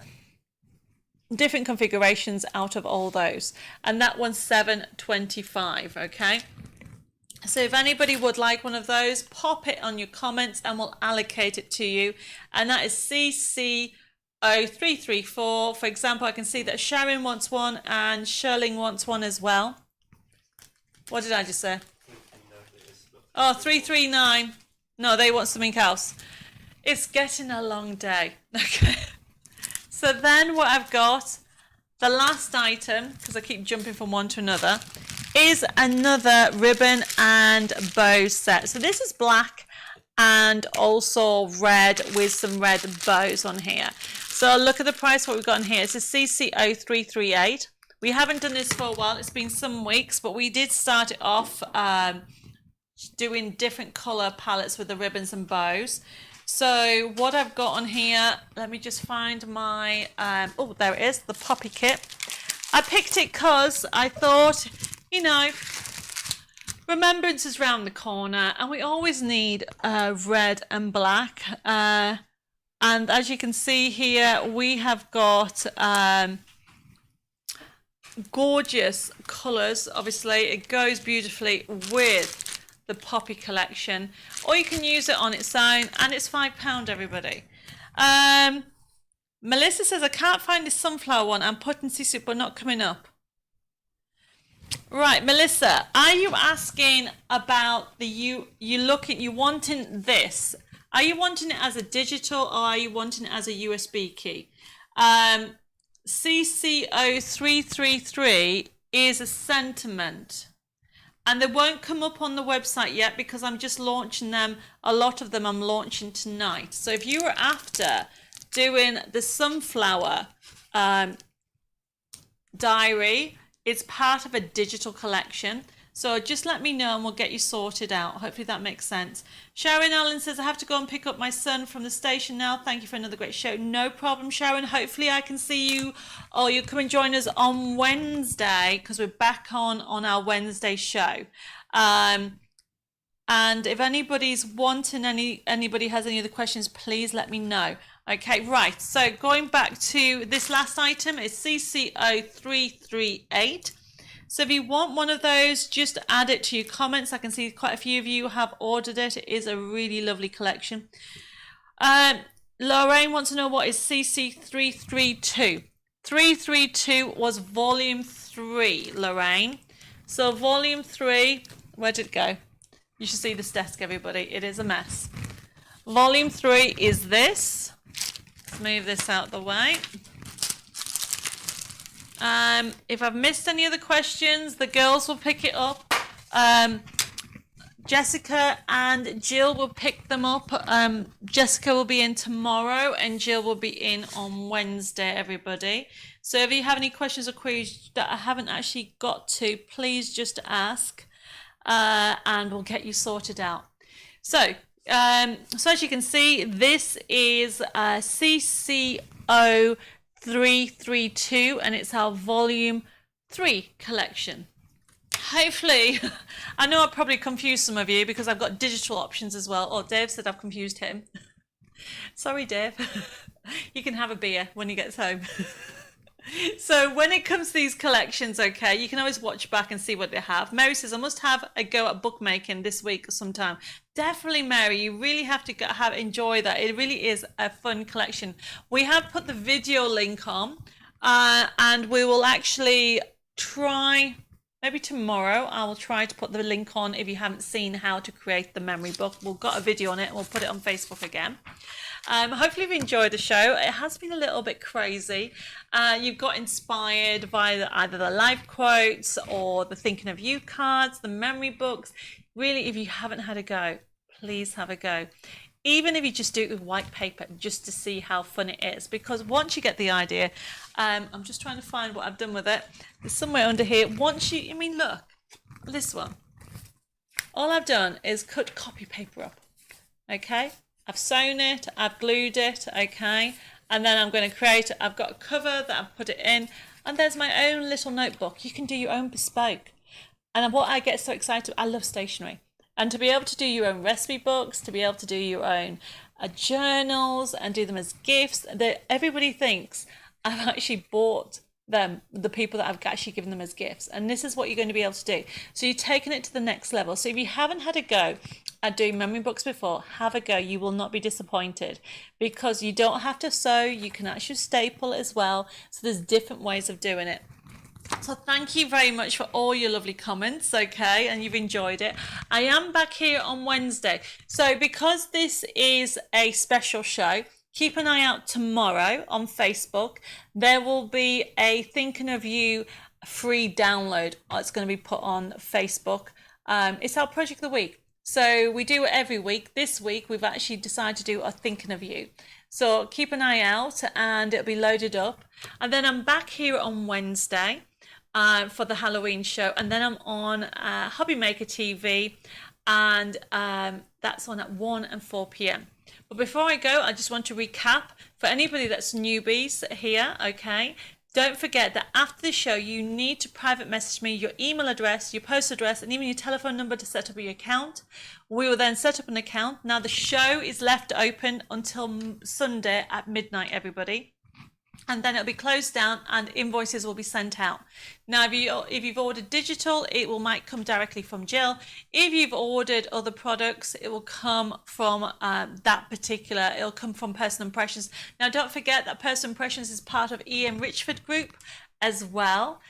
different configurations out of all those. And that one's $7.25, okay? So if anybody would like one of those, pop it on your comments and we'll allocate it to you. And that is CC0334. For example, I can see that Sharon wants one and Sherling wants one as well. What did I just say? Oh, 339. No, they want something else. It's getting a long day. Okay. So then what I've got, the last item, because I keep jumping from one to another, is another ribbon and bow set. So this is black and also red with some red bows on here. So look at the price, what we've got in here. It's a CC0338. We haven't done this for a while. It's been some weeks, but we did start it off doing different color palettes with the ribbons and bows. So what I've got on here, let me just find my, oh, there it is, the poppy kit. I picked it because I thought, you know, Remembrance is round the corner and we always need red and black. And as you can see here, we have got gorgeous colours. Obviously, it goes beautifully with the poppy collection, or you can use it on its own, and it's £5, everybody. Melissa says, I can't find this sunflower one. I'm putting CC, but not coming up. Right, Melissa, are you asking about the you wanting this? Are you wanting it as a digital, or are you wanting it as a USB key? CC0333 is a sentiment, and they won't come up on the website yet because I'm just launching them. A lot of them I'm launching tonight. So if you were after doing the sunflower diary, it's part of a digital collection. So just let me know and we'll get you sorted out. Hopefully that makes sense. Sharon Allen says, I have to go and pick up my son from the station now. Thank you for another great show. No problem, Sharon. Hopefully I can see you, or you come and join us on Wednesday, because we're back on our Wednesday show. And if anybody's wanting anybody has any other questions, please let me know. Okay, right. So going back to this last item, it's CC0338. So if you want one of those, just add it to your comments. I can see quite a few of you have ordered it. It is a really lovely collection. Lorraine wants to know what is CC332. 332 was volume 3, Lorraine. So volume 3, where did it go? You should see this desk, everybody. It is a mess. Volume 3 is this. Let's move this out the way. If I've missed any other questions, the girls will pick it up. Jessica and Jill will pick them up. Jessica will be in tomorrow and Jill will be in on Wednesday, everybody. So if you have any questions or queries that I haven't actually got to, please just ask and we'll get you sorted out. So as you can see, this is CC0332 and it's our volume 3 collection. Hopefully, I know I probably confused some of you because I've got digital options as well. Oh, Dave said I've confused him. Sorry, Dave. You can have a beer when he gets home. So when it comes to these collections, okay, you can always watch back and see what they have. Mary says, I must have a go at bookmaking this week sometime. Definitely, Mary, you really have to enjoy that. It really is a fun collection. We have put the video link on and we will actually try, maybe tomorrow, I will try to put the link on if you haven't seen how to create the memory book. We've got a video on it and we'll put it on Facebook again. Hopefully you've enjoyed the show. It has been a little bit crazy. You've got inspired by either the live quotes or the thinking of you cards, the memory books. Really, if you haven't had a go, please have a go. Even if you just do it with white paper, just to see how fun it is. Because once you get the idea, I'm just trying to find what I've done with it. It's somewhere under here. Once you, look, this one. All I've done is cut copy paper up, okay? I've sewn it, I've glued it, okay? And then I'm going to create, I've got a cover that I've put it in, and there's my own little notebook. You can do your own bespoke. And what I get so excited, I love stationery. And to be able to do your own recipe books, to be able to do your own journals and do them as gifts, that everybody thinks I've actually bought them, the people that I've actually given them as gifts. And this is what you're going to be able to do. So you're taking it to the next level. So if you haven't had a go at doing memory books before, have a go. You will not be disappointed because you don't have to sew. You can actually staple as well. So there's different ways of doing it. So thank you very much for all your lovely comments, okay, and you've enjoyed it. I am back here on Wednesday. So because this is a special show, keep an eye out tomorrow on Facebook. There will be a Thinking of You free download. It's going to be put on Facebook. It's our project of the week. So we do it every week. This week, we've actually decided to do a thinking of you. So keep an eye out and it'll be loaded up. And then I'm back here on Wednesday for the Halloween show. And then I'm on Hobby Maker TV. And that's on at 1 and 4 p.m. But before I go, I just want to recap for anybody that's newbies here, okay? Don't forget that after the show, you need to private message me your email address, your post address, and even your telephone number to set up your account. We will then set up an account. Now, the show is left open until Sunday at midnight, everybody. And then it'll be closed down and invoices will be sent out. Now, if you've ordered digital, might come directly from Jill. If you've ordered other products, it will come from it'll come from Personal Impressions. Now, don't forget that Personal Impressions is part of EM Richford Group as well,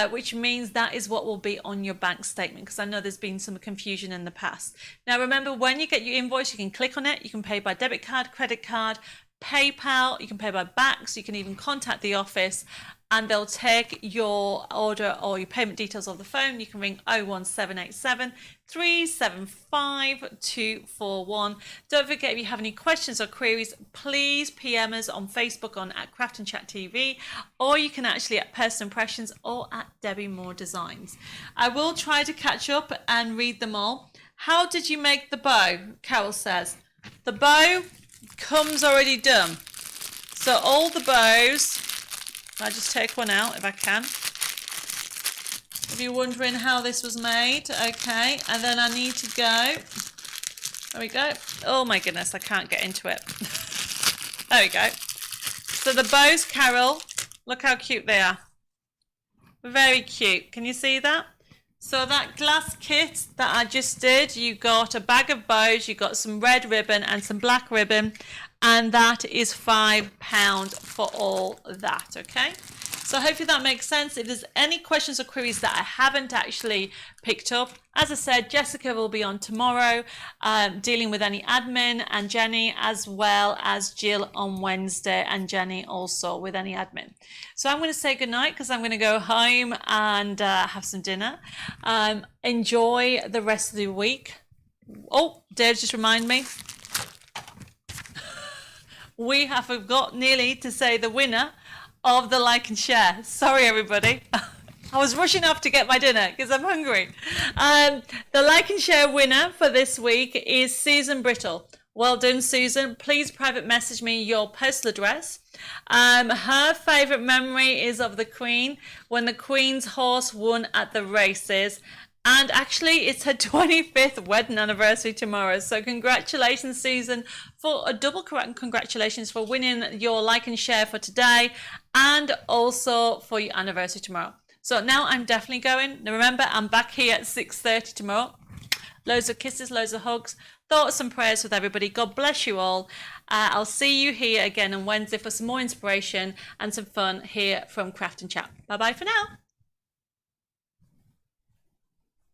which means that is what will be on your bank statement, because I know there's been some confusion in the past. Now, remember, when you get your invoice, you can click on it. You can pay by debit card, credit card, PayPal, you can pay by BACS, you can even contact the office and they'll take your order or your payment details off the phone. You can ring 01787 375 241. Don't forget, if you have any questions or queries, please PM us on Facebook at Craft and Chat TV, or you can actually at Personal Impressions or at Debbie Moore Designs. I will try to catch up and read them all. How did you make the bow? Carol says. The bow comes already done. So all the bows, I'll just take one out if I can. If you're wondering how this was made, okay, and then I need to go, there we go. Oh my goodness, I can't get into it. There we go. So the bows, Carol, look how cute they are. Very cute. Can you see that? So that glass kit that I just did, you got a bag of bows, you got some red ribbon and some black ribbon, and that is £5 for all that, okay? So hopefully that makes sense. If there's any questions or queries that I haven't actually picked up, as I said, Jessica will be on tomorrow dealing with any admin, and Jenny, as well as Jill on Wednesday, and Jenny also with any admin. So I'm going to say goodnight because I'm going to go home and have some dinner. Enjoy the rest of the week. Oh, Dave just reminded me. We have forgot nearly to say the winner of the like and share. Sorry, everybody. I was rushing off to get my dinner because I'm hungry. The like and share winner for this week is Susan Brittle. Well done, Susan. Please private message me your postal address. Her favourite memory is of the Queen when the Queen's horse won at the races. And actually, it's her 25th wedding anniversary tomorrow. So congratulations, Susan, for a double congratulations for winning your like and share for today and also for your anniversary tomorrow. So now I'm definitely going. Now remember, I'm back here at 6:30 tomorrow. Loads of kisses, loads of hugs, thoughts and prayers with everybody. God bless you all. I'll see you here again on Wednesday for some more inspiration and some fun here from Craft and Chat. Bye-bye for now.